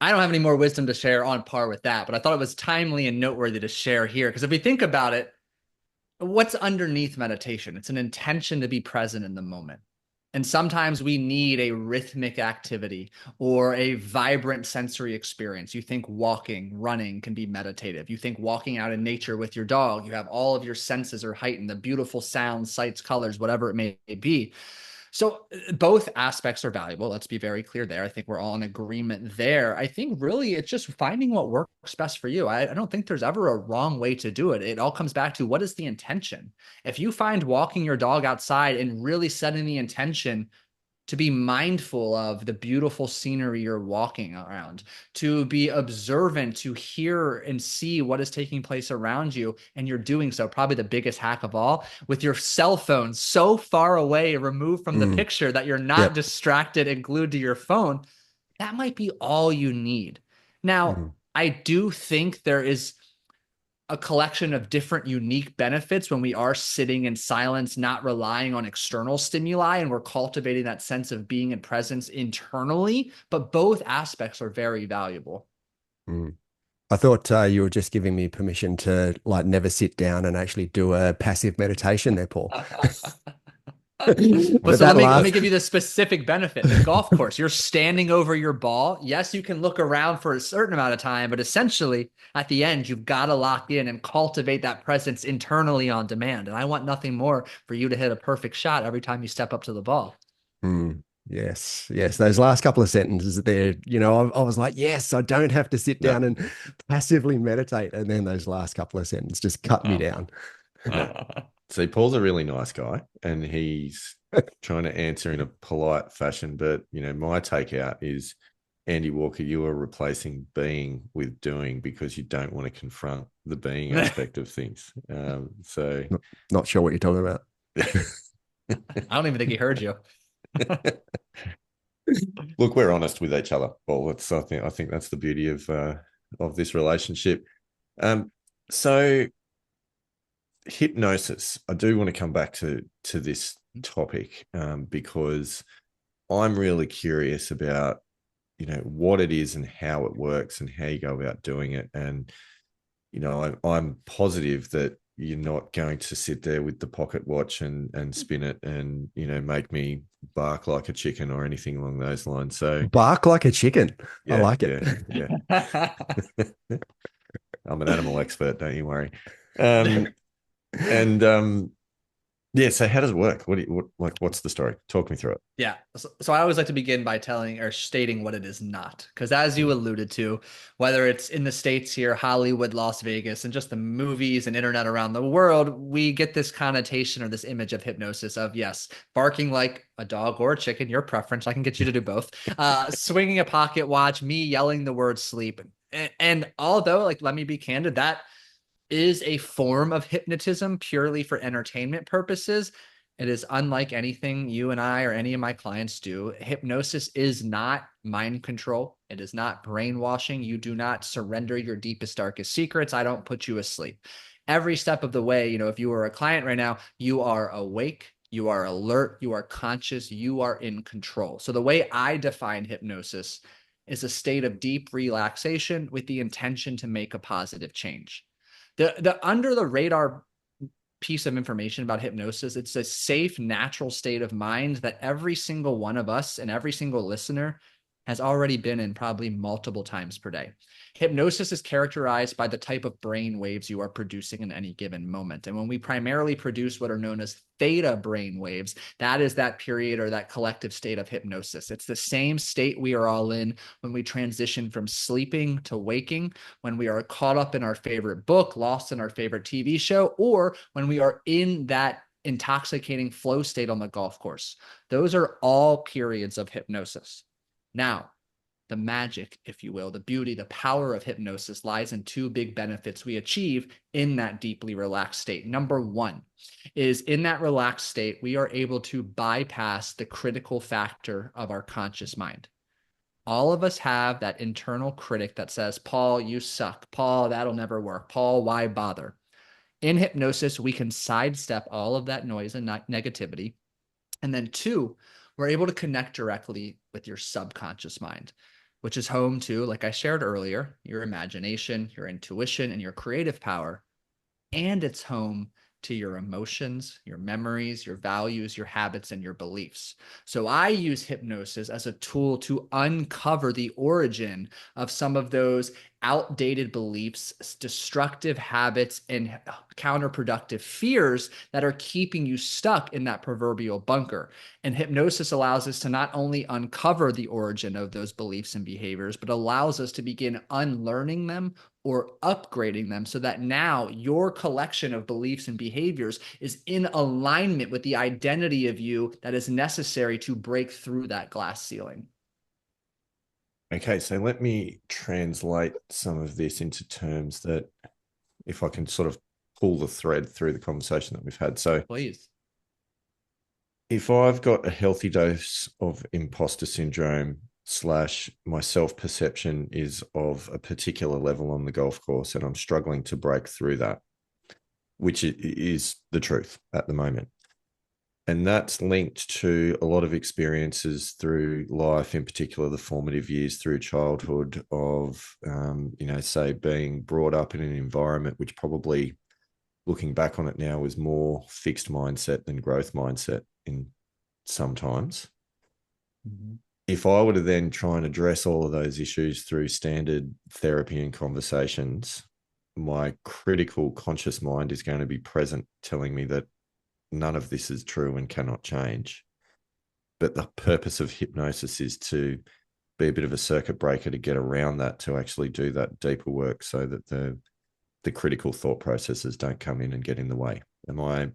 I don't have any more wisdom to share on par with that, but I thought it was timely and noteworthy to share here. Because if we think about it, what's underneath meditation? It's an intention to be present in the moment. And sometimes we need a rhythmic activity or a vibrant sensory experience. You think walking, running can be meditative. You think walking out in nature with your dog, you have all of your senses are heightened, the beautiful sounds, sights, colors, whatever it may be. So both aspects are valuable. Let's be very clear there. I think we're all in agreement there. I think really it's just finding what works best for you. I don't think there's ever a wrong way to do it. It all comes back to what is the intention? If you find walking your dog outside and really setting the intention to be mindful of the beautiful scenery you're walking around, to be observant, to hear and see what is taking place around you. And you're doing so, probably the biggest hack of all, with your cell phone so far away, removed from the picture that you're not distracted and glued to your phone. That might be all you need. Now, I do think there is a collection of different unique benefits when we are sitting in silence, not relying on external stimuli, and we're cultivating that sense of being and presence internally. But both aspects are very valuable. I thought you were just giving me permission to never sit down and actually do a passive meditation there, Paul. But so let me give you the specific benefit. The golf course, you're standing over your ball. Yes, you can look around for a certain amount of time, but essentially at the end, you've got to lock in and cultivate that presence internally on demand. And I want nothing more for you to hit a perfect shot every time you step up to the ball. Yes. Those last couple of sentences there, I was like, yes, I don't have to sit down and passively meditate. And then those last couple of sentences just cut me down. See, Paul's a really nice guy and he's trying to answer in a polite fashion. But, my takeout is, Andy Walker, you are replacing being with doing because you don't want to confront the being aspect of things. So not sure what you're talking about. I don't even think he heard you. Look, we're honest with each other, Paul. I think that's the beauty of this relationship. So hypnosis, I do want to come back to this topic because I'm really curious about what it is and how it works and how you go about doing it. And I'm positive that you're not going to sit there with the pocket watch and spin it and make me bark like a chicken or anything along those lines. So bark like a chicken. I like it. Yeah. I'm an animal expert, don't you worry. Yeah, so how does it work? What's the story? Talk me through it. Yeah. So I always like to begin by telling or stating what it is not. Because as you alluded to, whether it's in the States here, Hollywood, Las Vegas, and just the movies and internet around the world, we get this connotation or this image of hypnosis of, yes, barking like a dog or a chicken, your preference. I can get you to do both. Swinging a pocket watch, me yelling the word sleep. And although, like, let me be candid, that is a form of hypnotism purely for entertainment purposes. It is unlike anything you and I or any of my clients do. Hypnosis is not mind control. It is not brainwashing. You do not surrender your deepest, darkest secrets. I don't put you asleep. Every step of the way, if you are a client right now, you are awake, you are alert, you are conscious, you are in control. So the way I define hypnosis is a state of deep relaxation with the intention to make a positive change. The under the radar piece of information about hypnosis, it's a safe, natural state of mind that every single one of us and every single listener has already been in probably multiple times per day. Hypnosis is characterized by the type of brain waves you are producing in any given moment. And when we primarily produce what are known as theta brain waves, that is that period or that collective state of hypnosis. It's the same state we are all in when we transition from sleeping to waking, when we are caught up in our favorite book, lost in our favorite TV show, or when we are in that intoxicating flow state on the golf course. Those are all periods of hypnosis. Now, the magic, if you will, the beauty, the power of hypnosis lies in two big benefits we achieve in that deeply relaxed state. Number one is in that relaxed state, we are able to bypass the critical factor of our conscious mind. All of us have that internal critic that says, Paul, you suck. Paul, that'll never work. Paul, why bother? In hypnosis, we can sidestep all of that noise and negativity. And then two, we're able to connect directly with your subconscious mind, which is home to, like I shared earlier, your imagination, your intuition, and your creative power. And it's home to your emotions, your memories, your values, your habits, and your beliefs. So I use hypnosis as a tool to uncover the origin of some of those outdated beliefs, destructive habits, and counterproductive fears that are keeping you stuck in that proverbial bunker. And hypnosis allows us to not only uncover the origin of those beliefs and behaviors, but allows us to begin unlearning them or upgrading them so that now your collection of beliefs and behaviors is in alignment with the identity of you that is necessary to break through that glass ceiling. Okay, so let me translate some of this into terms that, if I can sort of pull the thread through the conversation that we've had. So, please, if I've got a healthy dose of imposter syndrome / my self-perception is of a particular level on the golf course and I'm struggling to break through that, which is the truth at the moment. And that's linked to a lot of experiences through life, in particular the formative years through childhood of, say being brought up in an environment which probably, looking back on it now, was more fixed mindset than growth mindset in sometimes. Mm-hmm. If I were to then try and address all of those issues through standard therapy and conversations, my critical conscious mind is going to be present telling me that none of this is true and cannot change. But the purpose of hypnosis is to be a bit of a circuit breaker to get around that, to actually do that deeper work so that the critical thought processes don't come in and get in the way. Am I kind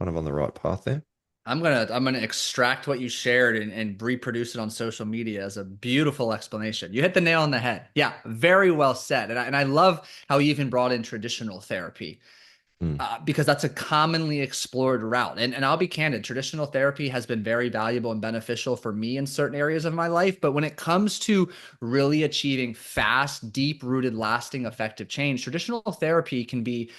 of on the right path there? I'm gonna extract what you shared and reproduce it on social media as a beautiful explanation. You hit the nail on the head. Yeah, very well said. And I love how you even brought in traditional therapy. Because that's a commonly explored route. And I'll be candid, traditional therapy has been very valuable and beneficial for me in certain areas of my life. But when it comes to really achieving fast, deep-rooted, lasting, effective change, traditional therapy can be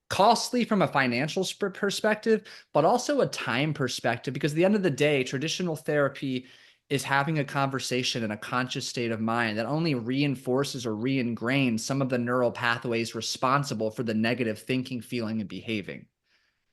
costly from a financial perspective, but also a time perspective, because at the end of the day, traditional therapy is having a conversation in a conscious state of mind that only reinforces or re-ingrains some of the neural pathways responsible for the negative thinking, feeling, and behaving.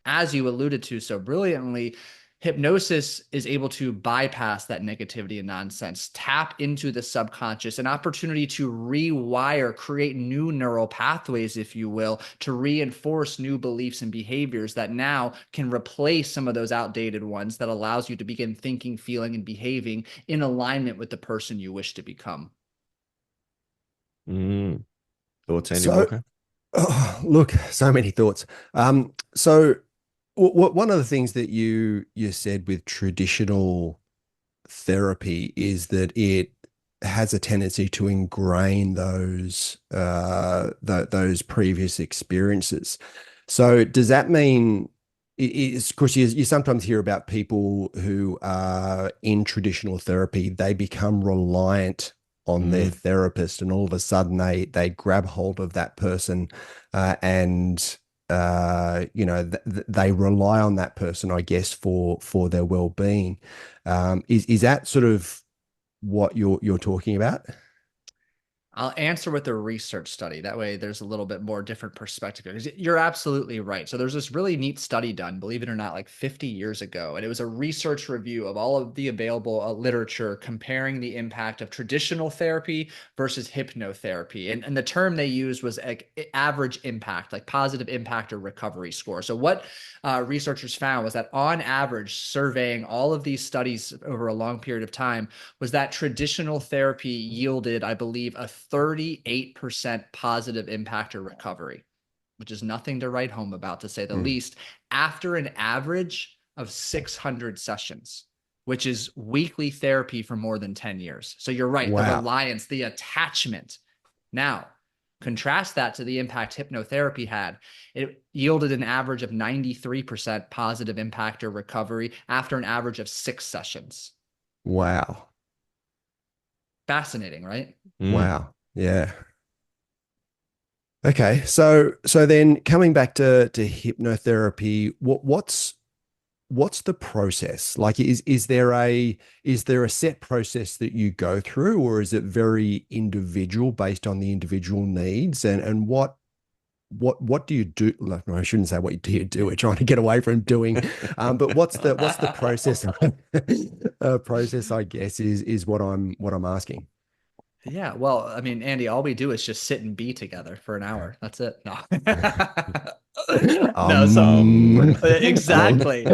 As you alluded to so brilliantly, hypnosis is able to bypass that negativity and nonsense, tap into the subconscious, an opportunity to rewire, create new neural pathways, if you will, to reinforce new beliefs and behaviors that now can replace some of those outdated ones, that allows you to begin thinking, feeling, and behaving in alignment with the person you wish to become. Thoughts, Andy Walker? Look, so many thoughts. So one of the things that you said with traditional therapy is that has a tendency to ingrain those previous experiences. So does that mean it's because you sometimes hear about people who are in traditional therapy, they become reliant on their Mm. therapist, and all of a sudden they grab hold of that person, and they rely on that person, I guess, for their well-being. Is that sort of what you're talking about? I'll answer with a research study. That way, there's a little bit more different perspective here. 'Cause you're absolutely right. So there's this really neat study done, believe it or not, like 50 years ago, and it was a research review of all of the available literature comparing the impact of traditional therapy versus hypnotherapy. And the term they used was like average impact, like positive impact or recovery score. So what researchers found was that on average, surveying all of these studies over a long period of time, was that traditional therapy yielded, I believe, a 38% positive impact or recovery, which is nothing to write home about, to say the Mm. least, after an average of 600 sessions, which is weekly therapy for more than 10 years. So you're right, the Wow. reliance, the attachment. Now, contrast that to the impact hypnotherapy had. It yielded an average of 93% positive impact or recovery after an average of 6 sessions. Wow. Fascinating, right? Mm. Wow. Yeah. Okay. So then coming back to hypnotherapy, what's the process? Like is there a set process that you go through, or is it very individual based on the individual needs? And what do you do? Like, no, I shouldn't say what do you do. We're trying to get away from doing. But what's the process? Process, I guess, is what I'm asking. Yeah, well, I mean, Andy, all we do is just sit and be together for an hour. That's it. No. No, so Um, um, exactly.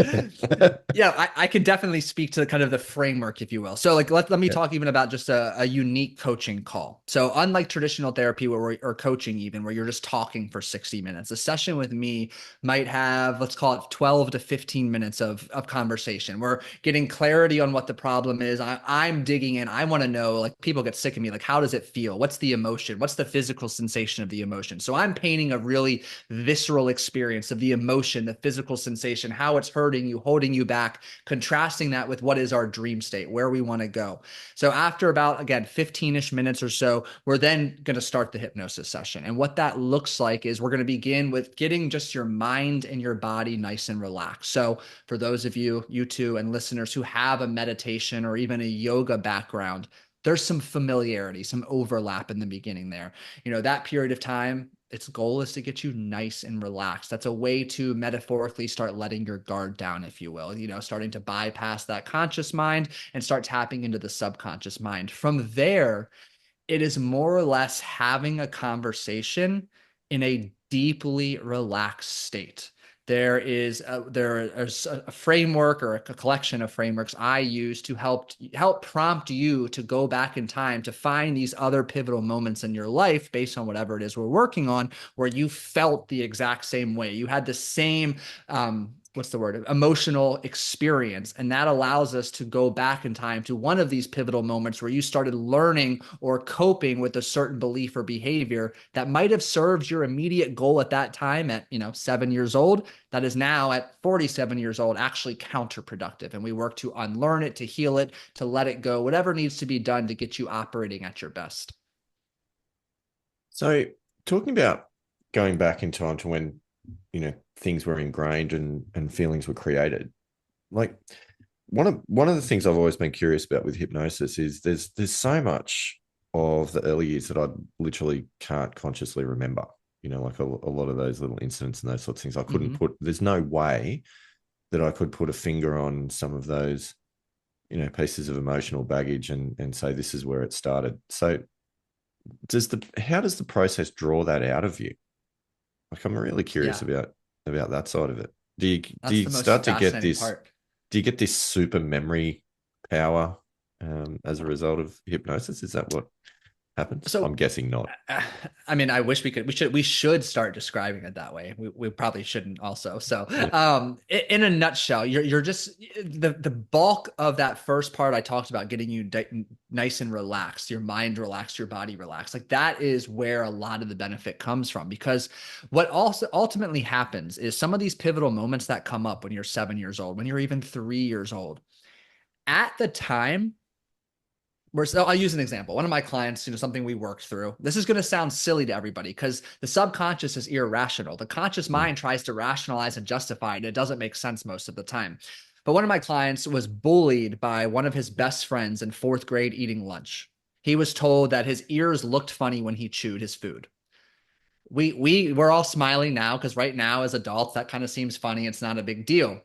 Yeah, I can definitely speak to kind of the framework, if you will. So, like, let me yeah. talk even about just a unique coaching call. So, unlike traditional therapy or coaching, even where you're just talking for 60 minutes, a session with me might have, let's call it 12 to 15 minutes of conversation. We're getting clarity on what the problem is. I'm digging in. I want to know, like, people get sick of me. Like, how does it feel? What's the emotion? What's the physical sensation of the emotion? So, I'm painting a really visceral experience of the emotion, the physical sensation, how it's hurting you, holding you back, contrasting that with what is our dream state, where we want to go. So after about, again, 15-ish minutes or so, we're then going to start the hypnosis session. And what that looks like is we're going to begin with getting just your mind and your body nice and relaxed. So for those of you two and listeners who have a meditation or even a yoga background, there's some familiarity, some overlap in the beginning there. That period of time, its goal is to get you nice and relaxed. That's a way to metaphorically start letting your guard down, if you will, starting to bypass that conscious mind and start tapping into the subconscious mind. From there, it is more or less having a conversation in a deeply relaxed state. There's a framework or a collection of frameworks I use to help prompt you to go back in time to find these other pivotal moments in your life based on whatever it is we're working on, where you felt the exact same way. You had the same what's the word, emotional experience. And that allows us to go back in time to one of these pivotal moments where you started learning or coping with a certain belief or behavior that might have served your immediate goal at that time at 7 years old, that is now at 47 years old actually counterproductive. And we work to unlearn it, to heal it, to let it go, whatever needs to be done to get you operating at your best. So, talking about going back in time to when things were ingrained and feelings were created, like one of the things I've always been curious about with hypnosis is there's so much of the early years that I literally can't consciously remember. Like a lot of those little incidents and those sorts of things, I couldn't Mm-hmm. put. There's no way that I could put a finger on some of those pieces of emotional baggage and say this is where it started. So how does the process draw that out of you? Like, I'm really curious Yeah, about that side of it. Do you do that's you the most start to get fascinating this? part. Do you get this super memory power as a result of hypnosis? Is that what? happens? So I'm guessing not. I mean, I wish we should start describing it that way. We probably shouldn't also. So, Yeah. In a nutshell, you're just the bulk of that first part I talked about, getting you nice and relaxed, your mind relaxed, your body relaxed. Like that is where a lot of the benefit comes from, because what also ultimately happens is some of these pivotal moments that come up when you're 7 years old, when you're even 3 years old, at the time, so I'll use an example. One of my clients, something we worked through. This is going to sound silly to everybody because the subconscious is irrational. The conscious mind tries to rationalize and justify it. It doesn't make sense most of the time. But one of my clients was bullied by one of his best friends in fourth grade eating lunch. He was told that his ears looked funny when he chewed his food. We're all smiling now because right now as adults, that kind of seems funny. It's not a big deal.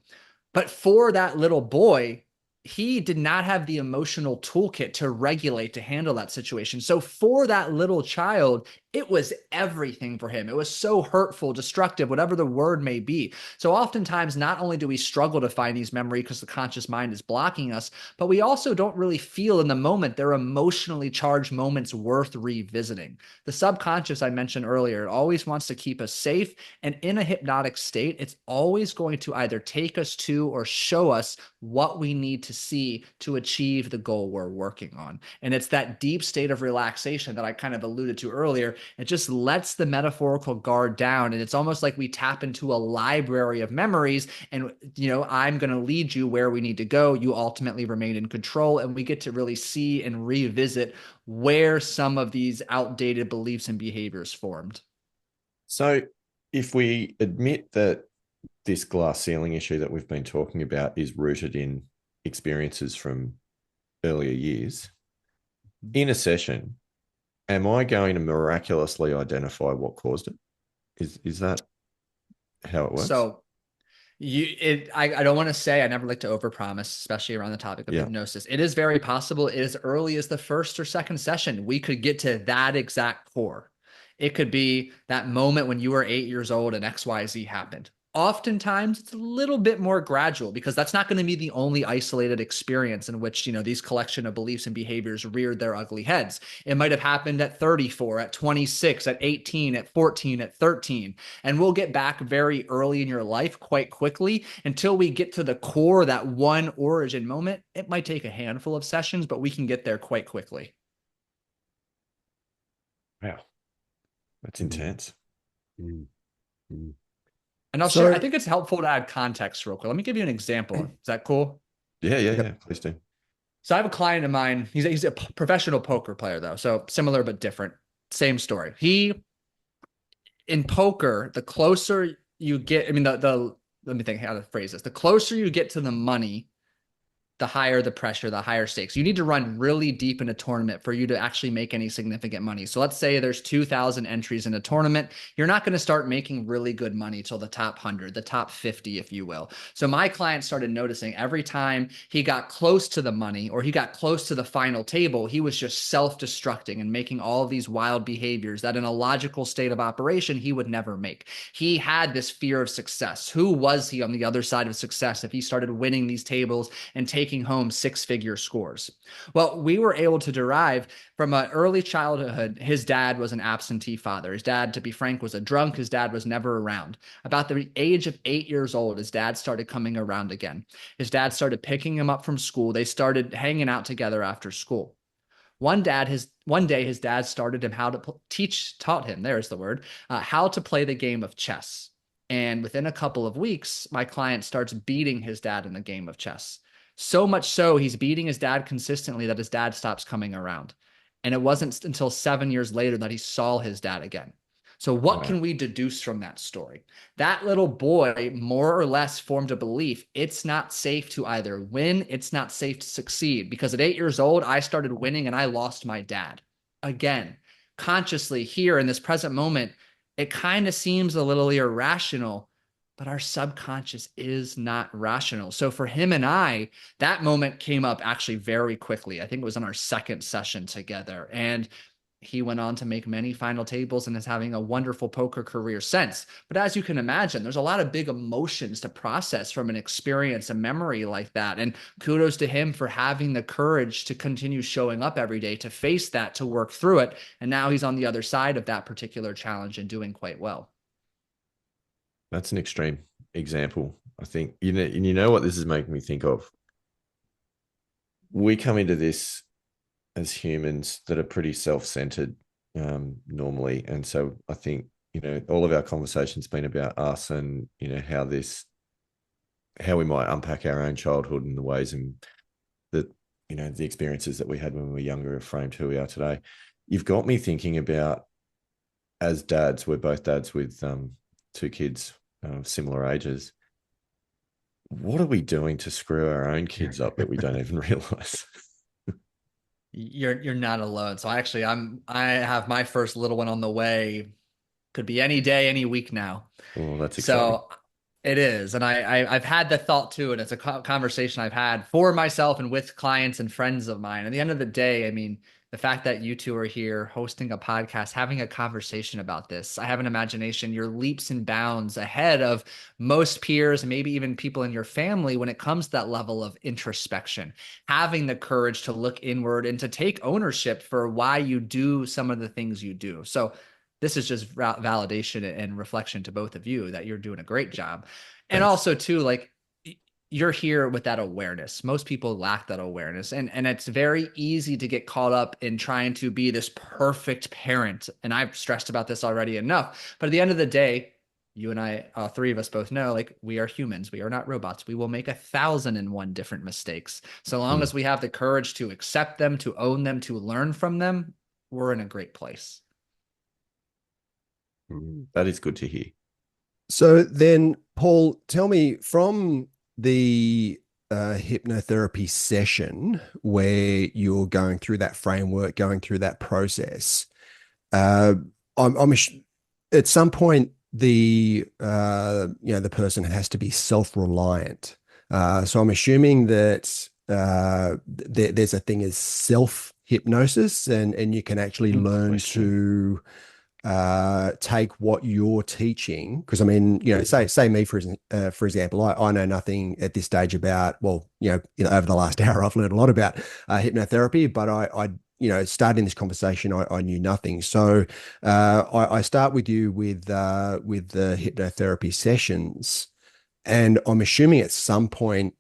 But for that little boy, he did not have the emotional toolkit to regulate, to handle that situation. So for that little child, it was everything for him. It was so hurtful, destructive, whatever the word may be. So oftentimes, not only do we struggle to find these memories because the conscious mind is blocking us, but we also don't really feel in the moment they're emotionally charged moments worth revisiting. The subconscious I mentioned earlier, it always wants to keep us safe. And in a hypnotic state, it's always going to either take us to or show us what we need to see to achieve the goal we're working on. And it's that deep state of relaxation that I kind of alluded to earlier. It just lets the metaphorical guard down. And it's almost like we tap into a library of memories. And, I'm going to lead you where we need to go. You ultimately remain in control. And we get to really see and revisit where some of these outdated beliefs and behaviors formed. So if we admit that this glass ceiling issue that we've been talking about is rooted in experiences from earlier years, in a session, am I going to miraculously identify what caused it? Is that how it works? So I don't want to say, I never like to overpromise, especially around the topic of hypnosis. It is very possible as early as the first or second session, we could get to that exact core. It could be that moment when you were 8 years old and XYZ happened. Oftentimes it's a little bit more gradual because that's not going to be the only isolated experience in which, these collection of beliefs and behaviors reared their ugly heads. It might have happened at 34, at 26, at 18, at 14, at 13. And we'll get back very early in your life quite quickly until we get to the core, that one origin moment. It might take a handful of sessions, but we can get there quite quickly. Wow. That's intense. Mm-hmm. And I think it's helpful to add context real quick. Let me give you an example. Is that cool? Yeah. Please do. So I have a client of mine. He's a professional poker player though. So similar, but different. Same story. In poker, the closer you get, let me think how to phrase this. The closer you get to the money, the higher the pressure, the higher stakes. You need to run really deep in a tournament for you to actually make any significant money. So let's say there's 2,000 entries in a tournament. You're not going to start making really good money till the top 100, the top 50, if you will. So my client started noticing every time he got close to the money or he got close to the final table, he was just self-destructing and making all of these wild behaviors that in a logical state of operation, he would never make. He had this fear of success. Who was he on the other side of success if he started winning these tables and taking home six-figure scores? Well, we were able to derive from an early childhood. His dad was an absentee father. His dad, to be frank, was a drunk. His dad was never around. About the age of 8 years old, his dad started coming around again. His dad started picking him up from school. They started hanging out together after school. One day, his dad started him taught him, there's the word, how to play the game of chess. And within a couple of weeks, my client starts beating his dad in the game of chess. So much so, he's beating his dad consistently that his dad stops coming around. And it wasn't until 7 years later that he saw his dad again. So what can we deduce from that story? That little boy more or less formed a belief. It's not safe to either win. It's not safe to succeed, because at 8 years old, I started winning and I lost my dad. Again, consciously here in this present moment, it kind of seems a little irrational, but our subconscious is not rational. So for him and I, that moment came up actually very quickly. I think it was in our second session together. And He went on to make many final tables and is having a wonderful poker career since. But as you can imagine, there's a lot of big emotions to process from an experience, a memory like that. And kudos to him for having the courage to continue showing up every day, to face that, to work through it. And now he's on the other side of that particular challenge and doing quite well. That's an extreme example. I think, you know what this is making me think of? We come into this as humans that are pretty self-centered normally. And so I think, all of our conversation's been about us and, how we might unpack our own childhood and the ways in that, the experiences that we had when we were younger have framed who we are today. You've got me thinking about, as dads, we're both dads with two kids of similar ages. What are we doing to screw our own kids up that we don't even realize? You're not alone. So I have my first little one on the way. Could be any day, any week now. Oh, that's exciting. So it is. And I've had the thought too, and it's a conversation I've had for myself and with clients and friends of mine. At the end of the day, I mean, the fact that you two are here hosting a podcast, having a conversation about this, I have an imagination. You're leaps and bounds ahead of most peers and maybe even people in your family when it comes to that level of introspection, having the courage to look inward and to take ownership for why you do some of the things you do. So this is just validation and reflection to both of you that you're doing a great job. And Thanks. also too, like, you're here with that awareness. Most people lack that awareness. And it's very easy to get caught up in trying to be this perfect parent. And I've stressed about this already enough. But at the end of the day, you and I, three of us both know, like, we are humans. We are not robots. We will make 1,001 different mistakes. So long as we have the courage to accept them, to own them, to learn from them, we're in a great place. That is good to hear. So then, Paul, tell me, from the hypnotherapy session where you're going through that framework, going through that process, I'm at some point the person has to be self-reliant. So I'm assuming that there's a thing as self-hypnosis, and you can actually learn to take what you're teaching. Because I mean, say me for example, I know nothing at this stage about, over the last hour I've learned a lot about hypnotherapy, but I starting this conversation, I knew nothing. So I start with you with the hypnotherapy sessions, and I'm assuming at some point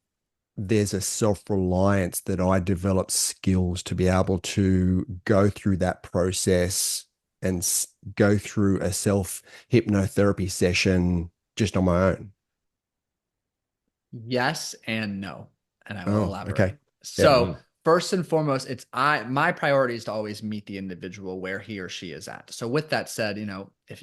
there's a self-reliance that I develop skills to be able to go through that process and go through a self-hypnotherapy session just on my own. Yes and no. And I will elaborate. Okay. So first and foremost, my priority is to always meet the individual where he or she is at. So with that said, if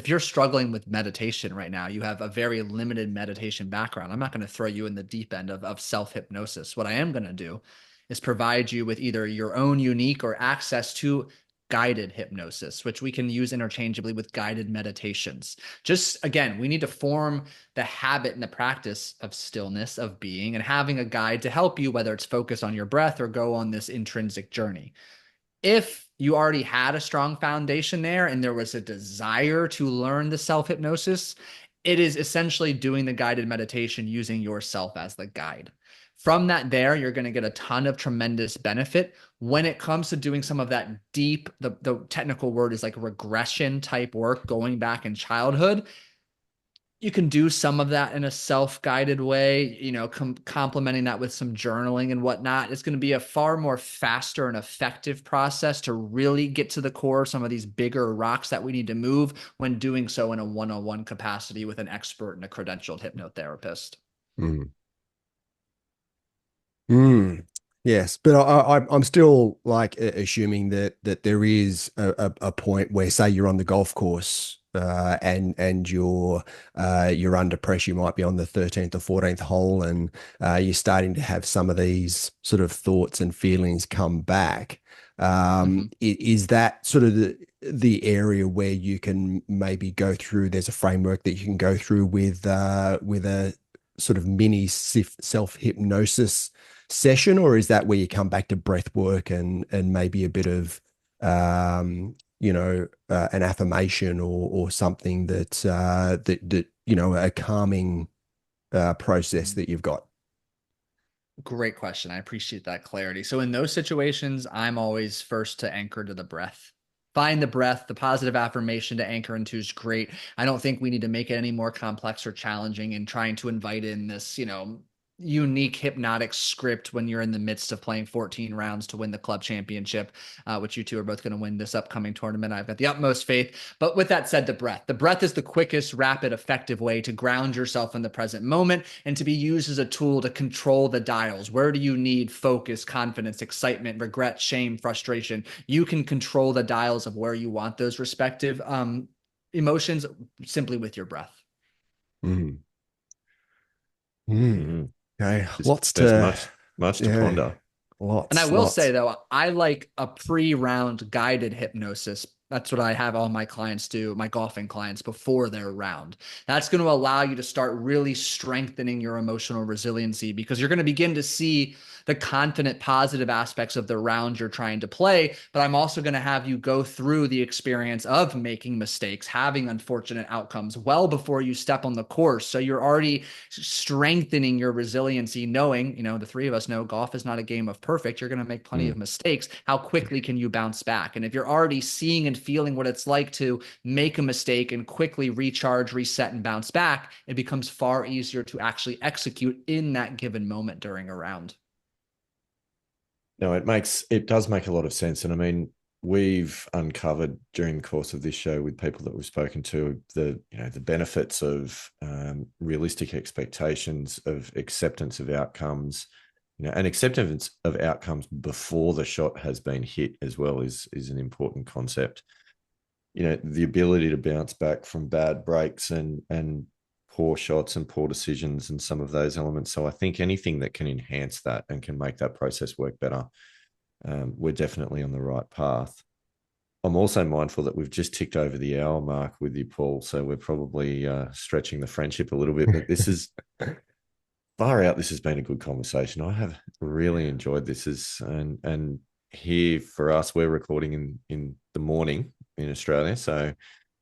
you're struggling with meditation right now, you have a very limited meditation background, I'm not going to throw you in the deep end of self-hypnosis. What I am going to do is provide you with either your own unique or access to guided hypnosis, which we can use interchangeably with guided meditations. Just again, we need to form the habit and the practice of stillness, of being, and having a guide to help you, whether it's focus on your breath or go on this intrinsic journey. If you already had a strong foundation there and there was a desire to learn the self-hypnosis, it is essentially doing the guided meditation using yourself as the guide. From that you're going to get a ton of tremendous benefit when it comes to doing some of that deep, the technical word is like regression type work, going back in childhood. You can do some of that in a self-guided way, complementing that with some journaling and whatnot. It's going to be a far more faster and effective process to really get to the core of some of these bigger rocks that we need to move when doing so in a one-on-one capacity with an expert and a credentialed hypnotherapist. Yes, but I'm still like assuming that there is a point where, say, you're on the golf course and you're under pressure. You might be on the 13th or 14th hole, and you're starting to have some of these sort of thoughts and feelings come back. Is that sort of the area where you can maybe go through? There's a framework that you can go through with a sort of mini self-hypnosis session, or is that where you come back to breath work and maybe a bit of an affirmation or something that a calming process that you've got? Great question. I appreciate that clarity. So in those situations, I'm always first to anchor to the breath. Find the breath, the positive affirmation to anchor into is great. I don't think we need to make it any more complex or challenging in trying to invite in this, unique hypnotic script when you're in the midst of playing 14 rounds to win the club championship, which you two are both going to win this upcoming tournament. I've got the utmost faith. But with that said, the breath. The breath is the quickest, rapid, effective way to ground yourself in the present moment and to be used as a tool to control the dials. Where do you need focus, confidence, excitement, regret, shame, frustration? You can control the dials of where you want those respective emotions simply with your breath. Mm. Mm. Mm-hmm. Okay, There's much to yeah, ponder. And I lots, will say lots. though, I like a pre-round guided hypnosis. That's what I have all my clients do, my golfing clients before their round. That's going to allow you to start really strengthening your emotional resiliency because you're going to begin to see the confident, positive aspects of the round you're trying to play. But I'm also going to have you go through the experience of making mistakes, having unfortunate outcomes well before you step on the course. So you're already strengthening your resiliency, knowing, the three of us know golf is not a game of perfect. You're going to make plenty of mistakes. How quickly can you bounce back? And if you're already seeing and feeling what it's like to make a mistake and quickly recharge, reset, and bounce back, it becomes far easier to actually execute in that given moment during a round. No, it does make a lot of sense. And I mean, we've uncovered during the course of this show with people that we've spoken to the benefits of realistic expectations, of acceptance of outcomes, and acceptance of outcomes before the shot has been hit as well is an important concept. The ability to bounce back from bad breaks and poor shots and poor decisions and some of those elements. So I think anything that can enhance that and can make that process work better, we're definitely on the right path. I'm also mindful that we've just ticked over the hour mark with you, Paul. So we're probably stretching the friendship a little bit, but this is far out. This has been a good conversation. I have really enjoyed this. And here for us, we're recording in the morning in Australia. So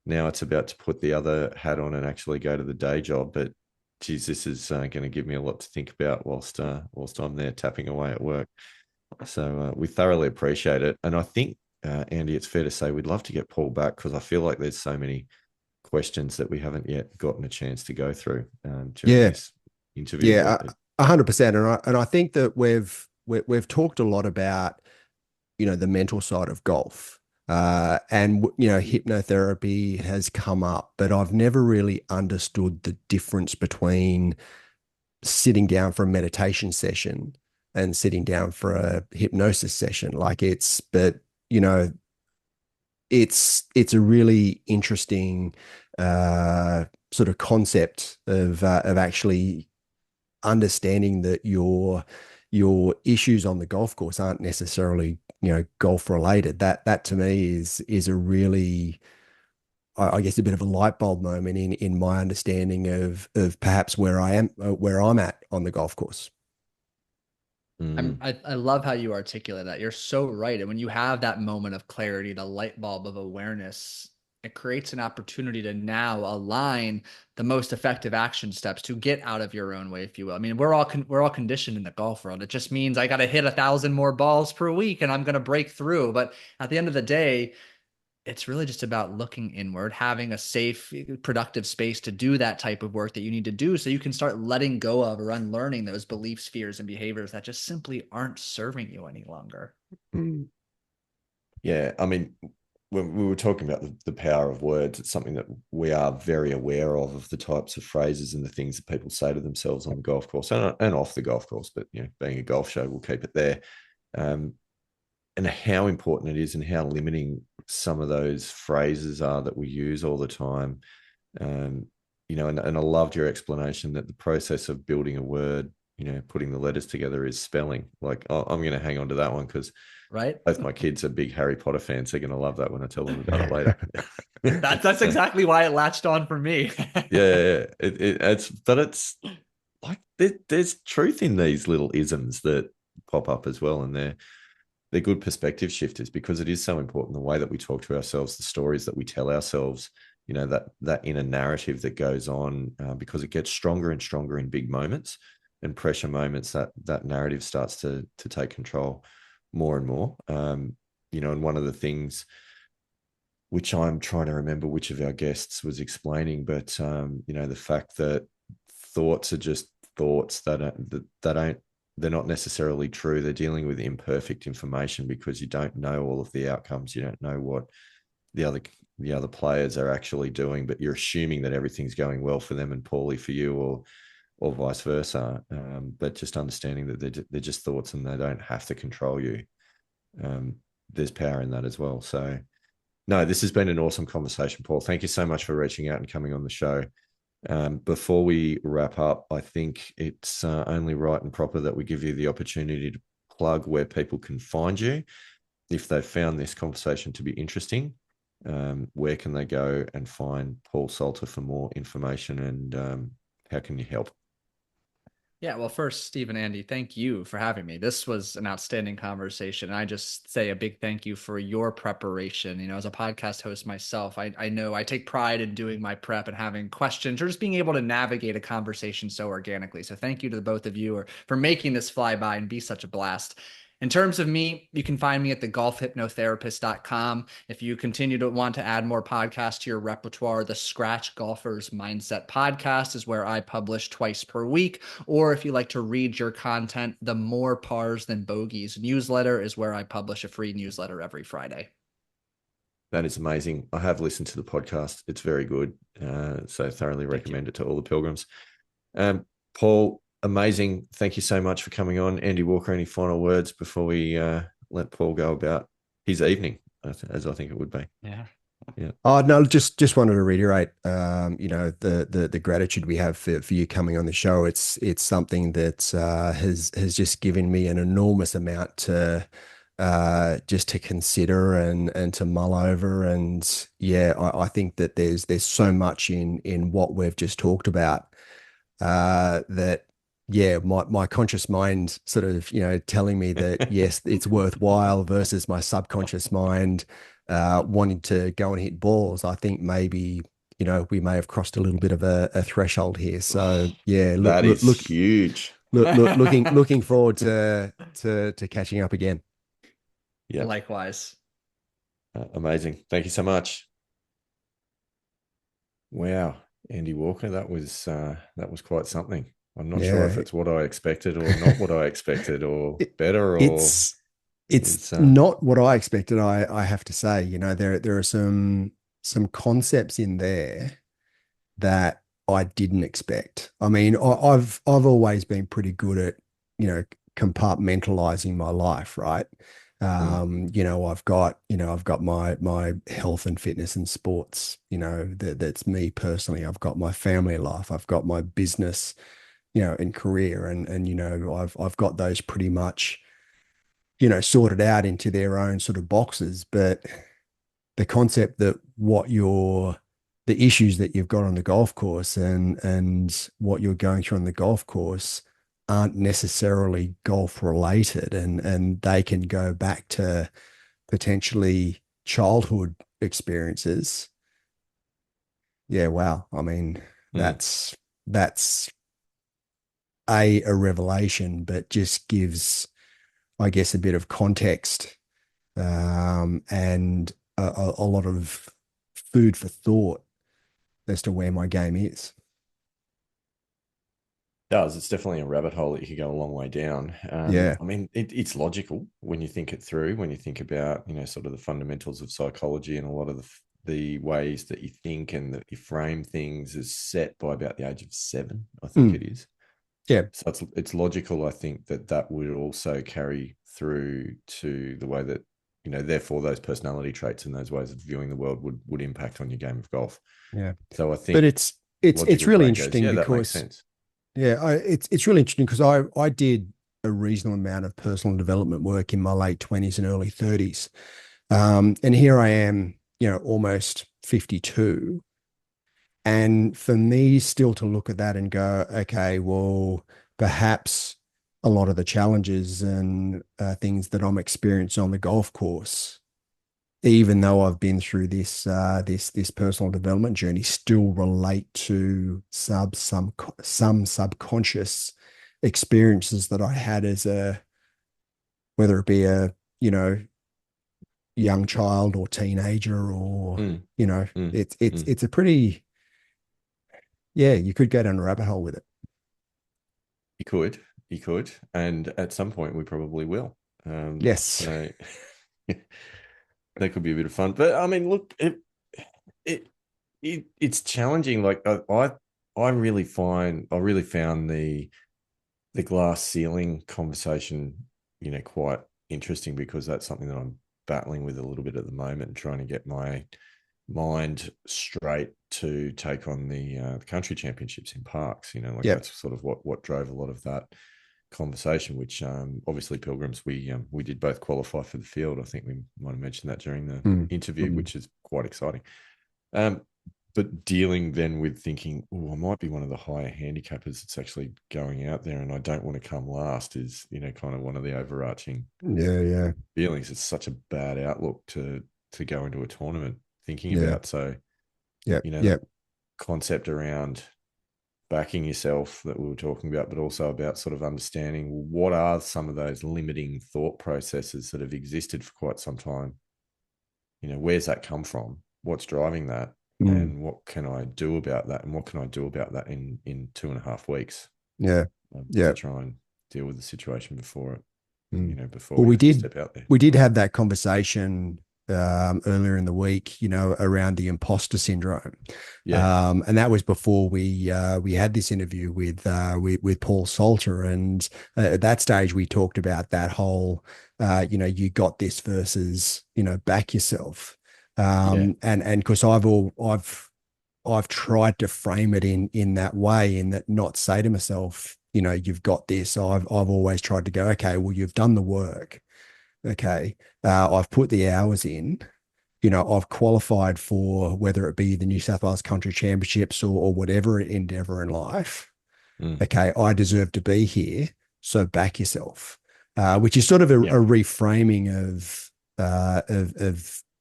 now it's about to put the other hat on and actually go to the day job. But geez, this is going to give me a lot to think about whilst I'm there tapping away at work. So we thoroughly appreciate it. And I think, Andy, it's fair to say we'd love to get Paul back because I feel like there's so many questions that we haven't yet gotten a chance to go through during Yeah, this interview. yeah, But 100%. And I think that we've talked a lot about the mental side of golf. And hypnotherapy has come up, but I've never really understood the difference between sitting down for a meditation session and sitting down for a hypnosis session. But you know, it's a really interesting sort of concept of actually understanding that your issues on the golf course aren't necessarily golf related. That to me is a really, I guess, a bit of a light bulb moment in my understanding of perhaps where I'm at on the golf course. I love how you articulate that. You're so right. And when you have that moment of clarity, the light bulb of awareness, it creates an opportunity to now align the most effective action steps to get out of your own way, if you will. I mean, we're all conditioned in the golf world. It just means I got to hit 1,000 more balls per week and I'm going to break through. But at the end of the day, it's really just about looking inward, having a safe, productive space to do that type of work that you need to do so you can start letting go of or unlearning those beliefs, fears, and behaviors that just simply aren't serving you any longer. yeah, I mean, when we were talking about the power of words, it's something that we are very aware of the types of phrases and the things that people say to themselves on the golf course and off the golf course. But, being a golf show, we'll keep it there. And how important it is and how limiting some of those phrases are that we use all the time. And I loved your explanation that the process of building a word, putting the letters together is spelling. Like, I'm going to hang on to that one because Right? both my kids are big Harry Potter fans. They're going to love that when I tell them about it later. That's exactly why it latched on for me. Yeah. It's like there's truth in these little isms that pop up as well, and they're good perspective shifters, because it is so important the way that we talk to ourselves, the stories that we tell ourselves, that inner narrative that goes on, because it gets stronger and stronger in big moments and pressure moments. That narrative starts to take control more and more. And one of the things which I'm trying to remember which of our guests was explaining, but the fact that thoughts are just thoughts they're not necessarily true. They're dealing with imperfect information because you don't know all of the outcomes. You don't know what the other players are actually doing, but you're assuming that everything's going well for them and poorly for you, or vice versa. But just understanding that they're just thoughts and they don't have to control you. There's power in that as well. So, no, this has been an awesome conversation, Paul. Thank you so much for reaching out and coming on the show. Before we wrap up, I think it's only right and proper that we give you the opportunity to plug where people can find you. If they've found this conversation to be interesting, where can they go and find Paul Salter for more information, and how can you help? Yeah, well, first, Steve and Andy, thank you for having me. This was an outstanding conversation. And I just say a big thank you for your preparation. As a podcast host myself, I know I take pride in doing my prep and having questions or just being able to navigate a conversation so organically. So thank you to the both of you for making this fly by and be such a blast. In terms of me, you can find me at the golfhypnotherapist.com. If you continue to want to add more podcasts to your repertoire, the Scratch Golfers Mindset podcast is where I publish twice per week. Or if you like to read your content, the More Pars Than Bogeys newsletter is where I publish a free newsletter every Friday. That is amazing. I have listened to the podcast. It's very good. So thoroughly recommend it to all the pilgrims. Paul, amazing. Thank you so much for coming on. Andy Walker, any final words before we let Paul go about his evening, as I think it would be? Yeah. Oh no, just wanted to reiterate, the gratitude we have for you coming on the show. It's something that has just given me an enormous amount to just to consider and to mull over. And yeah, I think that there's so much in what we've just talked about, that yeah, my conscious mind sort of telling me that yes, it's worthwhile, versus my subconscious mind wanting to go and hit balls. I think maybe we may have crossed a little bit of a threshold here. So yeah, That is huge. looking forward to catching up again. Yeah, likewise. Amazing. Thank you so much. Wow, Andy Walker, that was quite something. I'm not sure if it's what I expected or not what I expected, or better, or it's not what I expected. I have to say, there are some concepts in there that I didn't expect. I mean, I've always been pretty good at compartmentalizing my life, right? I've got my health and fitness and sports, that's me personally. I've got my family life, I've got my business, and career, and I've got those pretty much, sorted out into their own sort of boxes. But the concept that the issues that you've got on the golf course and what you're going through on the golf course aren't necessarily golf related, and they can go back to potentially childhood experiences. Yeah, wow. I mean, that's a revelation, but just gives, I guess, a bit of context, and a lot of food for thought as to where my game is. Does. It's definitely a rabbit hole that you could go a long way down. Yeah. I mean, it's logical when you think it through, when you think about, sort of the fundamentals of psychology, and a lot of the ways that you think and that you frame things is set by about the age of 7, I think it is. Yeah. So it's logical, I think, that would also carry through to the way that, therefore those personality traits and those ways of viewing the world would impact on your game of golf. Yeah. So I think, but it's really interesting that because makes sense. Yeah, it's really interesting because I did a reasonable amount of personal development work in my late 20s and early 30s. And here I am, almost 52. And for me still to look at that and go, okay, well, perhaps, a lot of the challenges and things that I'm experiencing on the golf course, even though I've been through this personal development journey, still relate to some subconscious experiences that I had as a, whether it be a, you know, young child or teenager, or Mm, mm. it's a pretty, yeah, you could go down a rabbit hole with it. You could, and at some point we probably will. Yes. So that could be a bit of fun. But I mean, look, it it's challenging. Like I really found the glass ceiling conversation, quite interesting, because that's something that I'm battling with a little bit at the moment, and trying to get my mind straight to take on the country championships in parks. Like Yep. that's sort of what drove a lot of that conversation. Which obviously Pilgrims, we did both qualify for the field. I think we might have mentioned that during the Mm, interview, mm. which is quite exciting. Um, but dealing then with thinking, oh, I might be one of the higher handicappers that's actually going out there, and I don't want to come last, is kind of one of the overarching Yeah, yeah, feelings. It's such a bad outlook to go into a tournament thinking yeah, about. So yep, the yep, concept around backing yourself that we were talking about, but also about sort of understanding what are some of those limiting thought processes that have existed for quite some time. Where's that come from? What's driving that? mm, And what can I do about that? And what can I do about that in 2.5 weeks, yeah, to yeah. try and deal with the situation before it, Mm. before Well, we have to step out there. we did have that conversation earlier in the week, around the imposter syndrome, Yeah. and that was before we had this interview with Paul Salter, and at that stage we talked about that whole, you got this versus back yourself, Yeah. and because I've tried to frame it in that way, in that, not say to myself, you've got this. I've always tried to go, okay, well, you've done the work. Okay. I've put the hours in, I've qualified for, whether it be the New South Wales Country Championships, or whatever endeavor in life. Mm. Okay. I deserve to be here. So back yourself, which is sort of a Yeah. reframing of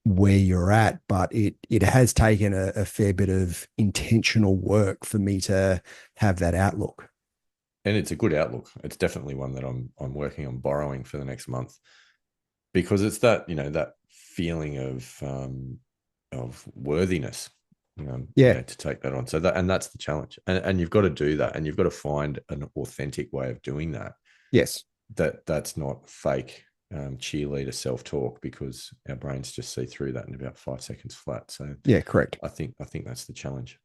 where you're at, but it has taken a fair bit of intentional work for me to have that outlook. And it's a good outlook. It's definitely one that I'm working on borrowing for the next month, because it's that, that feeling of worthiness, Yeah. to take that on. So that's the challenge. And you've got to do that, and you've got to find an authentic way of doing that. Yes. That's not fake cheerleader self-talk, because our brains just see through that in about 5 seconds flat. So Yeah. Correct. I think that's the challenge.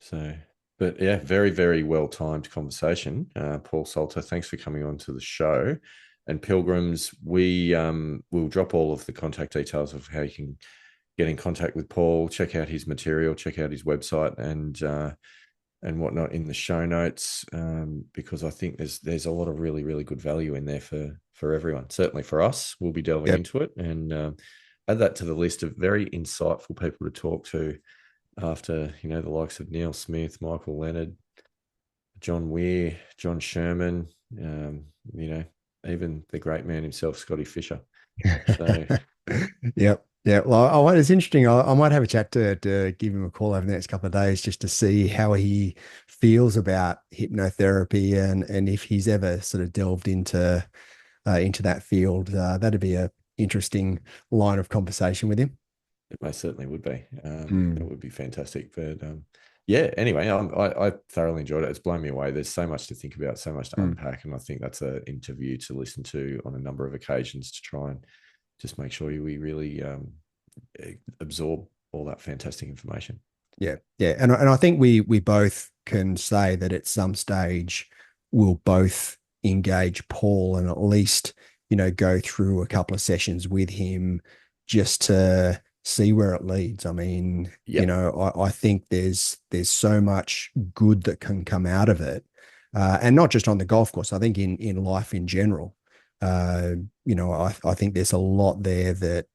So, but yeah, very, very well timed conversation. Paul Salter, thanks for coming on to the show. And Pilgrims, we will drop all of the contact details of how you can get in contact with Paul, check out his material, check out his website, and whatnot in the show notes, because I think there's a lot of really, really good value in there for everyone. Certainly for us, we'll be delving Yep. into it, and add that to the list of very insightful people to talk to after, the likes of Neil Smith, Michael Leonard, John Weir, John Sherman, even the great man himself, Scotty Fisher. So Yep. Yeah. Well, it's interesting. I might have a chat to give him a call over the next couple of days, just to see how he feels about hypnotherapy, and if he's ever sort of delved into that field. That'd be a interesting line of conversation with him. it most certainly would be. That Mm, would be fantastic. But yeah, anyway, I thoroughly enjoyed it. It's blown me away. There's so much to think about, so much to mm. unpack. And I think that's an interview to listen to on a number of occasions, to try and just make sure we really absorb all that fantastic information. Yeah. Yeah. And I think we both can say that at some stage we'll both engage Paul, and at least, go through a couple of sessions with him, just to see where it leads. I mean, Yep. I think there's so much good that can come out of it. And not just on the golf course, I think in life in general. Uh, I think there's a lot there that,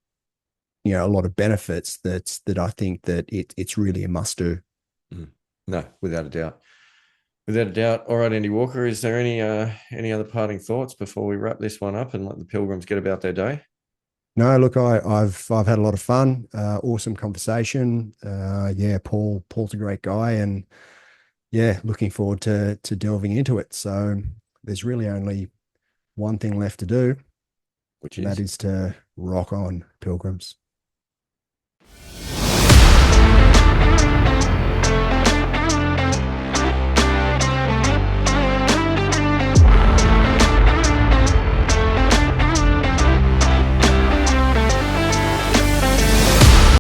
a lot of benefits that I think that it's really a must do. Mm. No, without a doubt. Without a doubt. All right, Andy Walker, is there any other parting thoughts before we wrap this one up and let the pilgrims get about their day? No, look, I've had a lot of fun. Awesome conversation. Yeah, Paul's a great guy, and yeah, looking forward to delving into it. So there's really only one thing left to do, Which and that is is to rock on, pilgrims.